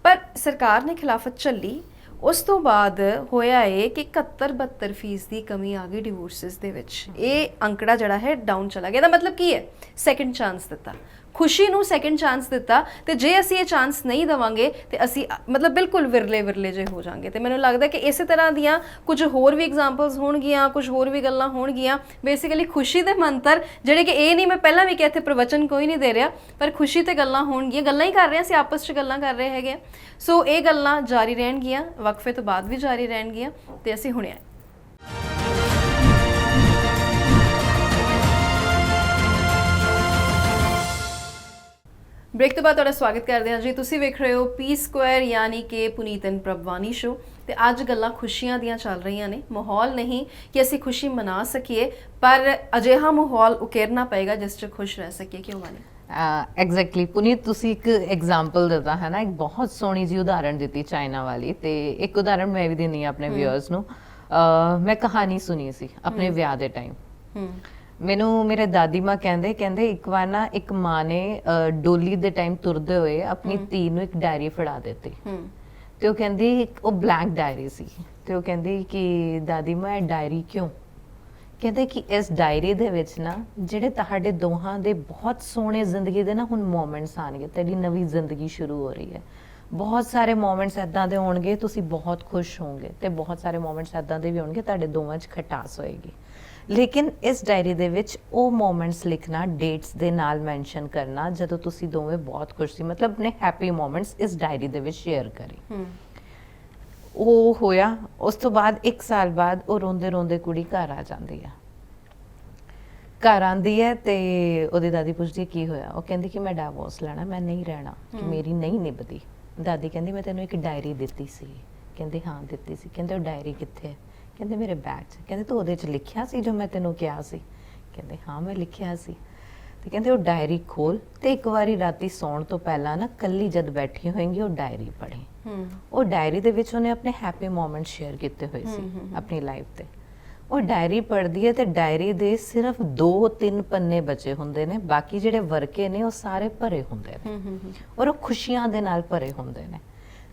ਪਰ ਸਰਕਾਰ ਨੇ ਖਿਲਾਫਤ ਝੱਲੀ। ਉਸ ਤੋਂ ਬਾਅਦ ਹੋਇਆ ਇਹ ਕਿ 71-72% ਦੀ ਕਮੀ ਆ ਗਈ ਡਿਵੋਰਸਿਸ ਦੇ ਵਿੱਚ। ਇਹ ਅੰਕੜਾ ਜਿਹੜਾ ਹੈ ਡਾਊਨ ਚਲਾ ਗਿਆ। ਇਹਦਾ ਮਤਲਬ ਕੀ ਹੈ, ਸੈਕਿੰਡ ਚਾਂਸ ਦਿੱਤਾ, ਖੁਸ਼ੀ ਨੂੰ ਸੈਕਿੰਡ ਚਾਂਸ ਦਿੱਤਾ। ਤੇ ਜੇ ਅਸੀਂ ਇਹ ਚਾਂਸ ਨਹੀਂ ਦੇਵਾਂਗੇ ਤੇ ਅਸੀਂ ਮਤਲਬ ਬਿਲਕੁਲ ਵਿਰਲੇ ਜੇ ਹੋ ਜਾਾਂਗੇ। ਤੇ ਮੈਨੂੰ ਲੱਗਦਾ ਕਿ ਇਸੇ ਤਰ੍ਹਾਂ ਦੀਆਂ ਕੁਝ ਹੋਰ ਵੀ ਐਗਜ਼ਾਮਪਲਸ ਹੋਣਗੀਆਂ, ਕੁਝ ਹੋਰ ਵੀ ਗੱਲਾਂ ਹੋਣਗੀਆਂ। ਬੇਸਿਕਲੀ ਖੁਸ਼ੀ ਦੇ ਮੰਤਰ ਜਿਹੜੇ ਕਿ ਇਹ ਨਹੀਂ, ਮੈਂ ਪਹਿਲਾਂ ਵੀ ਕਿਹਾ ਇੱਥੇ ਪ੍ਰਵਚਨ ਕੋਈ ਨਹੀਂ ਦੇ ਰਿਹਾ, ਪਰ ਖੁਸ਼ੀ ਤੇ ਗੱਲਾਂ ਹੋਣਗੀਆਂ, ਗੱਲਾਂ ਹੀ ਕਰ ਰਹੇ ਹਾਂ ਅਸੀਂ, ਆਪਸ 'ਚ ਗੱਲਾਂ ਕਰ ਰਹੇ ਹੈਗੇ। ਸੋ ਇਹ ਗੱਲਾਂ ਜਾਰੀ ਰਹਿਣਗੀਆਂ, ਵਕਫੇ ਤੋਂ ਬਾਅਦ ਵੀ ਜਾਰੀ ਰਹਿਣਗੀਆਂ, ਤੇ ਅਸੀਂ ਹੁਣੇ ਆਏ। ਬ੍ਰੇਕ ਤੋਂ ਬਾਅਦ ਤੁਹਾਡਾ ਸਵਾਗਤ ਕਰਦੇ ਹਾਂ ਜੀ। ਤੁਸੀਂ ਵੇਖ ਰਹੇ ਹੋ ਪੀ ਸਕੁਆਇਰ, ਯਾਨੀ ਕਿ ਪੁਨੀਤ ਐਂਡ ਪ੍ਰਭਵਾਨੀ ਸ਼ੋ। ਤੇ ਅੱਜ ਗੱਲਾਂ ਖੁਸ਼ੀਆਂ ਦੀਆਂ ਚੱਲ ਰਹੀਆਂ ਨੇ। ਮਾਹੌਲ ਨਹੀਂ ਕਿ ਅਸੀਂ ਖੁਸ਼ੀ ਮਨਾ ਸਕੀਏ, ਪਰ ਅਜਿਹਾ ਮਾਹੌਲ ਉਕੇਰਨਾ ਪਏਗਾ ਜਿਸ 'ਚ ਖੁਸ਼ ਰਹਿ ਸਕੀਏ। ਕਿਉਂ ਵਾਨੀ? ਐਗਜ਼ੈਕਟਲੀ ਪੁਨੀਤ, ਤੁਸੀਂ ਇੱਕ ਐਗਜ਼ਾਮਪਲ ਦਿੱਤਾ ਹੈ ਨਾ, ਇੱਕ ਬਹੁਤ ਸੋਹਣੀ ਜੀ ਉਦਾਹਰਣ ਦਿੱਤੀ ਚਾਈਨਾ ਵਾਲੀ। ਤੇ ਇੱਕ ਉਦਾਹਰਣ ਮੈਂ ਵੀ ਦਿੰਦੀ ਹਾਂ ਆਪਣੇ ਵਿਊਅਰਸ ਨੂੰ। ਮੈਂ ਕਹਾਣੀ ਸੁਣੀ ਸੀ ਆਪਣੇ ਵਿਆਹ ਦੇ ਟਾਈਮ। ਮੈਨੂੰ ਮੇਰੇ ਦਾਦੀ ਮਾਂ ਕਹਿੰਦੇ ਇੱਕ ਵਾਰ ਨਾ ਇੱਕ ਮਾਂ ਨੇ ਡੋਲੀ ਦੇ ਟਾਈਮ ਤੁਰਦੇ ਹੋਏ ਆਪਣੀ ਧੀ ਨੂੰ ਇੱਕ ਡਾਇਰੀ ਫੜਾ ਦਿੱਤੀ। ਤੇ ਉਹ ਕਹਿੰਦੀ, ਉਹ ਬਲੈਂਕ ਡਾਇਰੀ ਸੀ, ਤੇ ਉਹ ਕਹਿੰਦੀ ਕਿ ਦਾਦੀ ਮਾਂ ਇਹ ਡਾਇਰੀ ਕਿਉਂ? ਕਹਿੰਦੇ ਕਿ ਇਸ ਡਾਇਰੀ ਦੇ ਵਿੱਚ ਨਾ ਜਿਹੜੇ ਤੁਹਾਡੇ ਦੋਹਾਂ ਦੇ ਬਹੁਤ ਸੋਹਣੇ ਜ਼ਿੰਦਗੀ ਦੇ ਨਾ ਹੁਣ ਮੋਮੈਂਟਸ ਆਣਗੇ, ਤੇਰੀ ਨਵੀਂ ਜ਼ਿੰਦਗੀ ਸ਼ੁਰੂ ਹੋ ਰਹੀ ਹੈ, ਬਹੁਤ ਸਾਰੇ ਮੋਮੈਂਟਸ ਇੱਦਾਂ ਦੇ ਹੋਣਗੇ, ਤੁਸੀਂ ਬਹੁਤ ਖੁਸ਼ ਹੋਵੋਗੇ, ਤੇ ਬਹੁਤ ਸਾਰੇ ਮੋਮੈਂਟਸ ਇੱਦਾਂ ਦੇ ਵੀ ਹੋਣਗੇ ਤੁਹਾਡੇ ਦੋਵਾਂ 'ਚ ਖਟਾਸ ਹੋਏਗੀ। ਲੇਕਿਨ ਇਸ ਡਾਇਰੀ ਦੇ ਵਿੱਚ ਉਹ ਮੋਮੈਂਟਸ ਲਿਖਣਾ, ਡੇਟਸ ਦੇ ਨਾਲ ਮੈਂਸ਼ਨ ਕਰਨਾ ਜਦੋਂ ਤੁਸੀਂ ਦੋਵੇਂ ਬਹੁਤ ਖੁਸ਼ ਸੀ, ਮਤਲਬ ਆਪਣੇ ਹੈਪੀ ਮੋਮੈਂਟਸ ਇਸ ਡਾਇਰੀ ਦੇ ਵਿੱਚ ਸ਼ੇਅਰ ਕਰੀ। ਉਹ ਹੋਇਆ। ਉਸ ਤੋਂ ਬਾਅਦ 1 ਸਾਲ ਬਾਅਦ ਉਹ ਰੋਂਦੇ ਰੋਂਦੇ ਕੁੜੀ ਘਰ ਆ ਜਾਂਦੀ ਹੈ। ਘਰ ਆਂਦੀ ਹੈ ਤੇ ਉਹਦੀ ਦਾਦੀ ਪੁੱਛਦੀ ਕੀ ਹੋਇਆ? ਉਹ ਕਹਿੰਦੀ ਕਿ ਮੈਂ ਡਿਵੋਰਸ ਲੈਣਾ, ਮੈਂ ਨਹੀਂ ਰਹਿਣਾ, ਕਿ ਮੇਰੀ ਨਹੀਂ ਨਿਭਦੀ। ਦਾਦੀ ਕਹਿੰਦੀ ਮੈਂ ਤੈਨੂੰ ਇੱਕ ਡਾਇਰੀ ਦਿੱਤੀ ਸੀ ਕਹਿੰਦੇ ਹਾਂ ਦਿੱਤੀ ਸੀ। ਕਹਿੰਦੇ ਉਹ ਡਾਇਰੀ ਕਿੱਥੇ ਹੈ? ਕਹਿੰਦੇ ਮੇਰੇ ਬੈਗ 'ਚ। ਕਹਿੰਦੇ ਤੂੰ ਉਹਦੇ 'ਚ ਲਿਖਿਆ ਸੀ ਜੋ ਮੈਂ ਤੈਨੂੰ ਕਿਹਾ ਸੀ? ਕਹਿੰਦੇ ਹਾਂ ਮੈਂ ਲਿਖਿਆ ਸੀ। ਤੇ ਕਹਿੰਦੇ ਉਹ ਡਾਇਰੀ ਖੋਲ ਤੇ ਇੱਕ ਵਾਰੀ ਰਾਤੀ ਸੌਣ ਤੋਂ ਪਹਿਲਾਂ ਨਾ ਕੱਲੀ ਜਦ ਬੈਠੀ ਹੋਏਗੀ ਉਹ ਡਾਇਰੀ ਪੜ੍ਹੀ। ਉਹ ਡਾਇਰੀ ਦੇ ਵਿੱਚ ਉਹਨੇ ਆਪਣੇ ਹੈਪੀ ਮੋਮੈਂਟ ਸ਼ੇਅਰ ਕੀਤੇ ਹੋਏ ਸੀ ਆਪਣੀ ਲਾਈਫ ਤੇ। ਉਹ ਡਾਇਰੀ ਪੜ੍ਹਦੀ ਹੈ ਤੇ ਡਾਇਰੀ ਦੇ ਸਿਰਫ 2-3 ਪੰਨੇ ਬਚੇ ਹੁੰਦੇ ਨੇ, ਬਾਕੀ ਜਿਹੜੇ ਵਰਕੇ ਨੇ ਉਹ ਸਾਰੇ ਭਰੇ ਹੁੰਦੇ ਨੇ ਔਰ ਉਹ ਖੁਸ਼ੀਆਂ ਦੇ ਨਾਲ ਭਰੇ ਹੁੰਦੇ ਨੇ।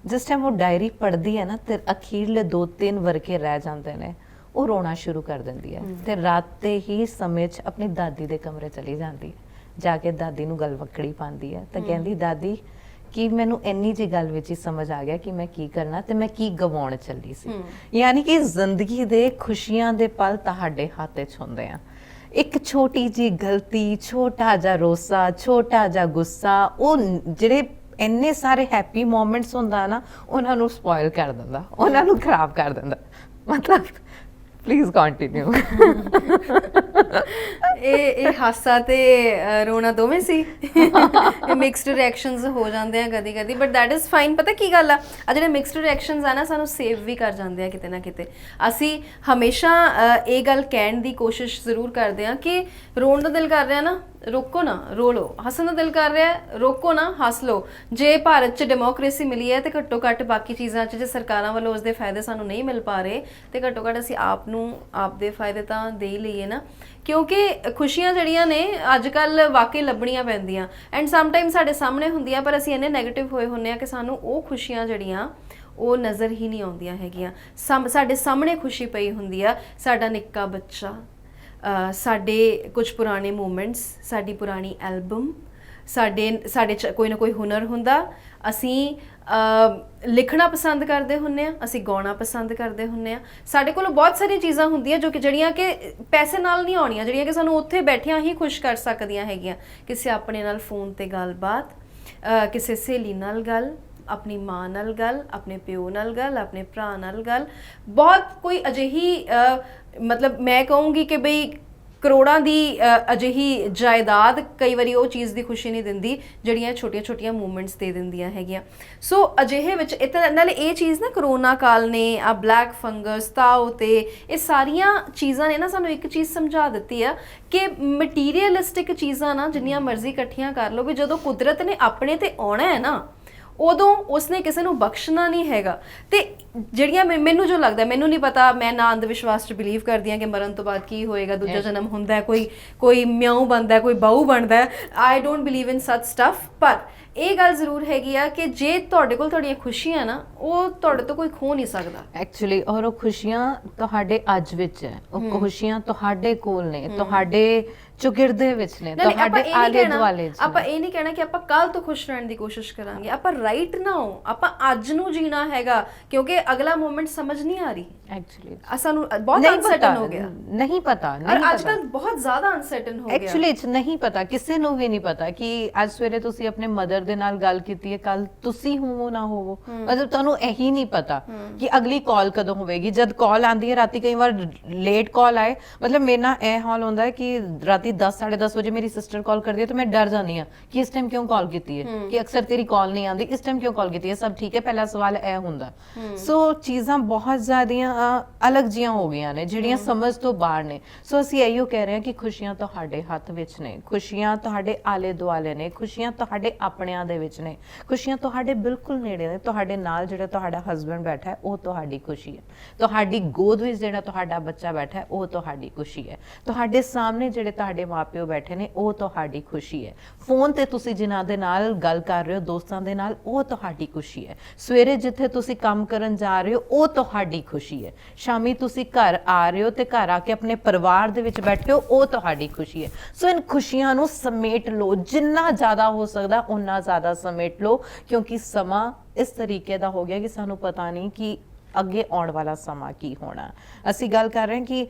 ਜਿਸ ਟਾਈਮ ਉਹ ਡਾਇਰੀ ਪੜ੍ਹਦੀ ਹੈ ਨਾ ਤੇ ਅਖੀਰਲੇ 2-3 ਵਰਕੇ ਰਹਿ ਜਾਂਦੇ ਨੇ, ਉਹ ਰੋਣਾ ਸ਼ੁਰੂ ਕਰ ਦਿੰਦੀ ਹੈ ਤੇ ਰਾਤ ਦੇ ਹੀ ਸਮੇਂ 'ਚ ਆਪਣੀ ਦਾਦੀ ਦੇ ਕਮਰੇ ਚਲੀ ਜਾਂਦੀ ਹੈ। ਜਾ ਕੇ ਦਾਦੀ ਨੂੰ ਗਲਵੱਕੜੀ ਪਾਉਂਦੀ ਹੈ ਤਾਂ ਕਹਿੰਦੀ ਦਾਦੀ ਕਿ ਮੈਨੂੰ ਇੰਨੀ ਜੀ ਗੱਲ ਵਿੱਚ ਹੀ ਸਮਝ ਆ ਗਿਆ ਕਿ ਮੈਂ ਕੀ ਕਰਨਾ ਤੇ ਮੈਂ ਕੀ ਗਵਾਉਣ ਚੱਲੀ ਸੀ। ਯਾਨੀ ਕਿ ਜ਼ਿੰਦਗੀ ਦੇ ਖੁਸ਼ੀਆਂ ਦੇ ਪਲ ਤੁਹਾਡੇ ਹੱਥ 'ਚ ਹੁੰਦੇ ਆ। ਇੱਕ ਛੋਟੀ ਜੀ ਗਲਤੀ, ਛੋਟਾ ਜਿਹਾ ਰੋਸਾ, ਛੋਟਾ ਜਿਹਾ ਗੁੱਸਾ, ਉਹ ਜਿਹੜੇ ਇੰਨੇ ਸਾਰੇ ਹੈਪੀ ਮੋਮੈਂਟਸ ਹੁੰਦਾ ਨਾ ਉਹਨਾਂ ਨੂੰ ਸਪੋਇਲ ਕਰ ਦਿੰਦਾ, ਉਹਨਾਂ ਨੂੰ ਖਰਾਬ ਕਰ ਦਿੰਦਾ। ਮਤਲਬ ਪਲੀਜ਼ ਕੰਟੀਨਿਊ। ਇਹ ਹਾਸਾ ਤੇ ਰੋਣਾ ਦੋਵੇਂ ਸੀ। ਮਿਕਸਡ ਰਿਐਕਸ਼ਨਸ ਹੋ ਜਾਂਦੇ ਆ ਕਦੀ ਕਦੀ, ਬਟ ਦੈਟ ਇਜ਼ ਫਾਈਨ। ਪਤਾ ਕੀ ਗੱਲ ਆ ਜਿਹੜੇ ਮਿਕਸਡ ਰਿਐਕਸ਼ਨਸ ਆ ਨਾ ਸਾਨੂੰ ਸੇਵ ਵੀ ਕਰ ਜਾਂਦੇ ਆ ਕਿਤੇ ਨਾ ਕਿਤੇ। ਅਸੀਂ ਹਮੇਸ਼ਾ ਇਹ ਗੱਲ ਕਹਿਣ ਦੀ ਕੋਸ਼ਿਸ਼ ਜ਼ਰੂਰ ਕਰਦੇ ਆ ਕਿ ਰੋਣ ਦਾ ਦਿਲ ਕਰ ਰਿਹਾ ਨਾ ਰੋਕੋ ਨਾ ਰੋ ਲਓ, ਹੱਸਣ ਦਾ ਦਿਲ ਕਰ ਰਿਹਾ ਰੋਕੋ ਨਾ ਹੱਸ ਲਓ। ਜੇ ਭਾਰਤ 'ਚ ਡੈਮੋਕ੍ਰੇਸੀ ਮਿਲੀ ਹੈ ਤੇ ਘੱਟੋ ਘੱਟ ਬਾਕੀ ਚੀਜ਼ਾਂ 'ਚ ਜੇ ਸਰਕਾਰਾਂ ਵੱਲੋਂ ਉਸਦੇ ਫਾਇਦੇ ਸਾਨੂੰ ਨਹੀਂ ਮਿਲ ਪਾ ਰਹੇ ਤੇ ਘੱਟੋ ਘੱਟ ਅਸੀਂ ਆਪ ਨੂੰ ਆਪ ਦੇ ਫਾਇਦੇ ਤਾਂ ਦੇ ਹੀ ਲਈਏ ਨਾ। ਕਿਉਂਕਿ ਖੁਸ਼ੀਆਂ ਜਿਹੜੀਆਂ ਨੇ ਅੱਜ ਕੱਲ੍ਹ ਵਾਕਈ ਲੱਭਣੀਆਂ ਪੈਂਦੀਆਂ ਐਂਡ ਸਮਟਾਈਮ ਸਾਡੇ ਸਾਹਮਣੇ ਹੁੰਦੀਆਂ, ਪਰ ਅਸੀਂ ਇੰਨੇ ਨੈਗੇਟਿਵ ਹੋਏ ਹੁੰਦੇ ਆ ਕਿ ਸਾਨੂੰ ਉਹ ਖੁਸ਼ੀਆਂ ਜਿਹੜੀਆਂ ਉਹ ਨਜ਼ਰ ਹੀ ਨਹੀਂ ਆਉਂਦੀਆਂ ਹੈਗੀਆਂ। ਸਾਡੇ ਸਾਹਮਣੇ ਖੁਸ਼ੀ ਪਈ ਹੁੰਦੀ ਆ, ਸਾਡਾ ਨਿੱਕਾ ਬੱਚਾ, ਸਾਡੇ ਕੁਝ ਪੁਰਾਣੇ ਮੂਮੈਂਟਸ, ਸਾਡੀ ਪੁਰਾਣੀ ਐਲਬਮ, ਸਾਡੇ 'ਚ ਕੋਈ ਨਾ ਕੋਈ ਹੁਨਰ ਹੁੰਦਾ। ਅਸੀਂ ਲਿਖਣਾ ਪਸੰਦ ਕਰਦੇ ਹੁੰਦੇ ਆ, ਅਸੀਂ ਗਾਉਣਾ ਪਸੰਦ ਕਰਦੇ ਹੁੰਦੇ ਆ। ਸਾਡੇ ਕੋਲ ਬਹੁਤ ਸਾਰੀਆਂ ਚੀਜ਼ਾਂ ਹੁੰਦੀਆਂ ਜੋ ਕਿ ਜਿਹੜੀਆਂ ਕਿ ਪੈਸੇ ਨਾਲ ਨਹੀਂ ਆਉਣੀਆਂ, ਜਿਹੜੀਆਂ ਕਿ ਸਾਨੂੰ ਉੱਥੇ ਬੈਠਿਆਂ ਹੀ ਖੁਸ਼ ਕਰ ਸਕਦੀਆਂ ਹੈਗੀਆਂ। ਕਿਸੇ ਆਪਣੇ ਨਾਲ ਫੋਨ ਤੇ ਗੱਲਬਾਤ, ਕਿਸੇ ਸਹੇਲੀ ਨਾਲ ਗੱਲ, ਆਪਣੀ ਮਾਂ ਨਾਲ ਗੱਲ, ਆਪਣੇ ਪਿਓ ਨਾਲ ਗੱਲ, ਆਪਣੇ ਭਰਾ ਨਾਲ ਗੱਲ। ਬਹੁਤ ਕੋਈ ਅਜਿਹੀ ਮਤਲਬ ਮੈਂ ਕਹੂੰਗੀ ਕਿ ਬਈ ਕਰੋੜਾਂ ਦੀ ਅਜਿਹੀ ਜਾਇਦਾਦ ਕਈ ਵਾਰੀ ਉਹ ਚੀਜ਼ ਦੀ ਖੁਸ਼ੀ ਨਹੀਂ ਦਿੰਦੀ ਜਿਹੜੀਆਂ ਛੋਟੀਆਂ ਛੋਟੀਆਂ ਮੂਵਮੈਂਟਸ ਦੇ ਦਿੰਦੀਆਂ ਹੈਗੀਆਂ। ਸੋ ਅਜਿਹੇ ਵਿੱਚ ਨਾਲੇ ਇਹ ਚੀਜ਼ ਨਾ ਕਰੋਨਾ ਕਾਲ ਨੇ, ਆ ਬਲੈਕ ਫੰਗਸ, ਤਾਓ ਤੇ ਇਹ ਸਾਰੀਆਂ ਚੀਜ਼ਾਂ ਨੇ ਨਾ ਸਾਨੂੰ ਇੱਕ ਚੀਜ਼ ਸਮਝਾ ਦਿੱਤੀ ਆ ਕਿ ਮਟੀਰੀਅਲਿਸਟਿਕ ਚੀਜ਼ਾਂ ਨਾ ਜਿੰਨੀਆਂ ਮਰਜ਼ੀ ਇਕੱਠੀਆਂ ਕਰ ਲਓ, ਵੀ ਜਦੋਂ ਕੁਦਰਤ ਨੇ ਆਪਣੇ ਤੇ ਆਉਣਾ ਹੈ ਨਾ ਉਦੋਂ ਉਸਨੇ ਕਿਸੇ ਨੂੰ ਬਖਸ਼ਣਾ ਨਹੀਂ ਹੈਗਾ। ਤੇ ਜਿਹੜੀਆਂ ਮੈਨੂੰ ਜੋ ਲੱਗਦਾ, ਮੈਨੂੰ ਨਹੀਂ ਪਤਾ, ਮੈਂ ਨਾ ਅੰਧ ਵਿਸ਼ਵਾਸ 'ਚ ਬਿਲੀਵ ਕਰਦੀ ਹਾਂ ਕਿ ਮਰਨ ਤੋਂ ਬਾਅਦ ਕੀ ਹੋਏਗਾ, ਦੂਜਾ ਜਨਮ ਹੁੰਦਾ, ਕੋਈ ਮਿਆਉ ਬਣਦਾ, ਕੋਈ ਬਾਊ ਬਣਦਾ। I don't believe in such stuff. ਪਰ ਇਹ ਗੱਲ ਜ਼ਰੂਰ ਹੈਗੀ ਆ ਕਿ ਜੇ ਤੁਹਾਡੇ ਕੋਲ ਤੁਹਾਡੀਆਂ ਖੁਸ਼ੀਆਂ ਨਾ ਉਹ ਤੁਹਾਡੇ ਤੋਂ ਕੋਈ ਖੋ ਨਹੀਂ ਸਕਦਾ ਐਕਚੁਅਲੀ। ਔਰ ਉਹ ਖੁਸ਼ੀਆਂ ਤੁਹਾਡੇ ਅੱਜ ਵਿੱਚ ਹੈ, ਉਹ ਖੁਸ਼ੀਆਂ ਤੁਹਾਡੇ ਕੋਲ ਨੇ, ਤੁਹਾਡੇ ਚੁਗਿਰਦੇ ਵਿੱਚ ਨੇ, ਤੁਹਾਡੇ ਆਲੇ ਦੁਆਲੇ 'ਚ। ਆਪਾਂ ਇਹ ਨਹੀਂ ਕਹਿਣਾ ਕਿ ਆਪਾਂ ਕੱਲ ਤੋਂ ਖੁਸ਼ ਰਹਿਣ ਦੀ ਕੋਸ਼ਿਸ਼ ਕਰਾਂਗੇ, ਆਪਾਂ ਰਾਈਟ ਨਾਓ ਆਪਾਂ ਅੱਜ ਨੂੰ ਜੀਣਾ ਹੈਗਾ, ਕਿਉਂਕਿ ਅਗਲਾ ਮੋਮੈਂਟ ਸਮਝ ਨਹੀਂ ਆ ਰਹੀ ਐਕਚੁਅਲੀ। ਸਾਨੂੰ ਬਹੁਤ ਅਨਸਰਟਨ ਹੋ ਗਿਆ, ਨਹੀਂ ਪਤਾ ਅੱਜ ਕੱਲ ਬਹੁਤ ਜ਼ਿਆਦਾ ਅਨਸਰਟਨ ਹੋ ਗਿਆ ਐਕਚੁਅਲੀ। ਨਹੀਂ ਪਤਾ, ਕਿਸੇ ਨੂੰ ਵੀ ਨਹੀਂ ਪਤਾ ਕਿ ਅੱਜ ਸਵੇਰੇ ਤੁਸੀਂ ਆਪਣੇ ਮਦਰ ਦੇ ਨਾਲ ਗੱਲ ਕੀਤੀ ਹੈ, ਕੱਲ ਤੁਸੀਂ ਹੋਵੋ ਨਾ ਹੋਵੋ। ਮਤਲਬ ਤੁਹਾਨੂੰ ਇਹੀ ਨਹੀਂ ਪਤਾ ਕਿ ਅਗਲੀ ਕਾਲ ਕਦੋਂ ਹੋਵੇਗੀ। ਜਦ ਕਾਲ ਆਉਂਦੀ ਹੈ ਰਾਤੀ, ਕਈ ਵਾਰ ਲੇਟ ਕਾਲ ਆਏ, ਮਤਲਬ ਮੇਰੇ ਨਾਲ ਇਹ ਹਾਲ ਹੁੰਦਾ ਹੈ ਕਿ ਰਾਤੀ 10-10:30 ਵਜੇ ਮੇਰੀ ਸਿਸਟਰ ਕਾਲ ਕਰਦੀ ਹੈ ਤਾਂ ਮੈਂ ਡਰ ਜਾਂਦੀ ਹਾਂ ਕਿ ਇਸ ਟਾਈਮ ਕਿਉਂ ਕਾਲ ਕੀਤੀ ਹੈ, ਕਿ ਅਕਸਰ ਤੇਰੀ ਕਾਲ ਨਹੀਂ ਆਉਂਦੀ, ਇਸ ਟਾਈਮ ਕਿਉਂ ਕਾਲ ਕੀਤੀ ਹੈ, ਸਭ ਠੀਕ ਹੈ, ਪਹਿਲਾ ਸਵਾਲ ਇਹ ਹੁੰਦਾ। ਸੋ ਚੀਜ਼ਾਂ ਬਹੁਤ ਜ਼ਿਆਦੀਆਂ ਅਲੱਗ ਜੀਆਂ ਹੋ ਗਈਆਂ ਨੇ ਜਿਹੜੀਆਂ ਸਮਝ ਤੋਂ ਬਾਹਰ ਨੇ। ਸੋ ਅਸੀਂ ਇਹੋ ਕਹਿ ਰਹੇ ਹਾਂ ਕਿ ਖੁਸ਼ੀਆਂ ਤੁਹਾਡੇ ਹੱਥ ਵਿੱਚ ਨੇ, ਖੁਸ਼ੀਆਂ ਤੁਹਾਡੇ ਆਲੇ ਦੁਆਲੇ ਨੇ, ਖੁਸ਼ੀਆਂ ਤੁਹਾਡੇ ਆਪਣਿਆਂ ਦੇ ਵਿੱਚ ਨੇ, ਖੁਸ਼ੀਆਂ ਤੁਹਾਡੇ ਬਿਲਕੁਲ ਨੇੜੇ ਨੇ। ਤੁਹਾਡੇ ਨਾਲ ਜਿਹੜਾ ਤੁਹਾਡਾ ਹਸਬੈਂਡ ਬੈਠਾ ਹੈ ਉਹ ਤੁਹਾਡੀ ਖੁਸ਼ੀ ਹੈ, ਤੁਹਾਡੀ ਗੋਦ ਵਿੱਚ ਜਿਹੜਾ ਤੁਹਾਡਾ ਬੱਚਾ ਬੈਠਾ ਹੈ ਉਹ ਤੁਹਾਡੀ ਖੁਸ਼ੀ ਹੈ, ਤੁਹਾਡੇ ਸਾਹਮਣੇ ਜਿਹੜੇ ਤੁਹਾਡੇ ਮਾਪਿਓ ਬੈਠੇ ਨੇ ਉਹ ਤੁਹਾਡੀ ਖੁਸ਼ੀ ਹੈ, ਫੋਨ ਤੇ ਤੁਸੀਂ ਜਿਨ੍ਹਾਂ ਦੇ ਨਾਲ ਗੱਲ ਕਰ ਰਹੇ ਹੋ ਦੋਸਤਾਂ ਦੇ ਨਾਲ ਉਹ ਤੁਹਾਡੀ ਖੁਸ਼ੀ ਹੈ, ਸਵੇਰੇ ਜਿੱਥੇ ਤੁਸੀਂ ਕੰਮ ਕਰਨ ਜਾ ਰਹੇ ਹੋ ਉਹ ਤੁਹਾਡੀ ਖੁਸ਼ੀ ਹੈ, ਸ਼ਾਮੀ ਤੁਸੀਂ ਘਰ ਆ ਰਹੇ ਹੋ ਤੇ ਘਰ ਆ ਕੇ ਆਪਣੇ ਪਰਿਵਾਰ ਦੇ ਵਿੱਚ ਬੈਠੇ ਹੋ ਉਹ ਤੁਹਾਡੀ ਖੁਸ਼ੀ ਹੈ। ਸੋ ਇਨ ਖੁਸ਼ੀਆਂ ਨੂੰ ਸਮੇਟ ਲਓ, ਜਿੰਨਾ ਜ਼ਿਆਦਾ ਹੋ ਸਕਦਾ ਉਨਾ ਜ਼ਿਆਦਾ ਸਮੇਟ ਲਓ, ਕਿਉਂਕਿ ਸਮਾਂ ਇਸ ਤਰੀਕੇ ਦਾ ਹੋ ਗਿਆ ਕਿ ਸਾਨੂੰ ਪਤਾ ਨਹੀਂ ਕਿ ਅੱਗੇ ਆਉਣ ਵਾਲਾ ਸਮਾਂ ਕੀ ਹੋਣਾ। ਅਸੀਂ ਗੱਲ ਕਰ ਰਹੇ ਹਾਂ ਕਿ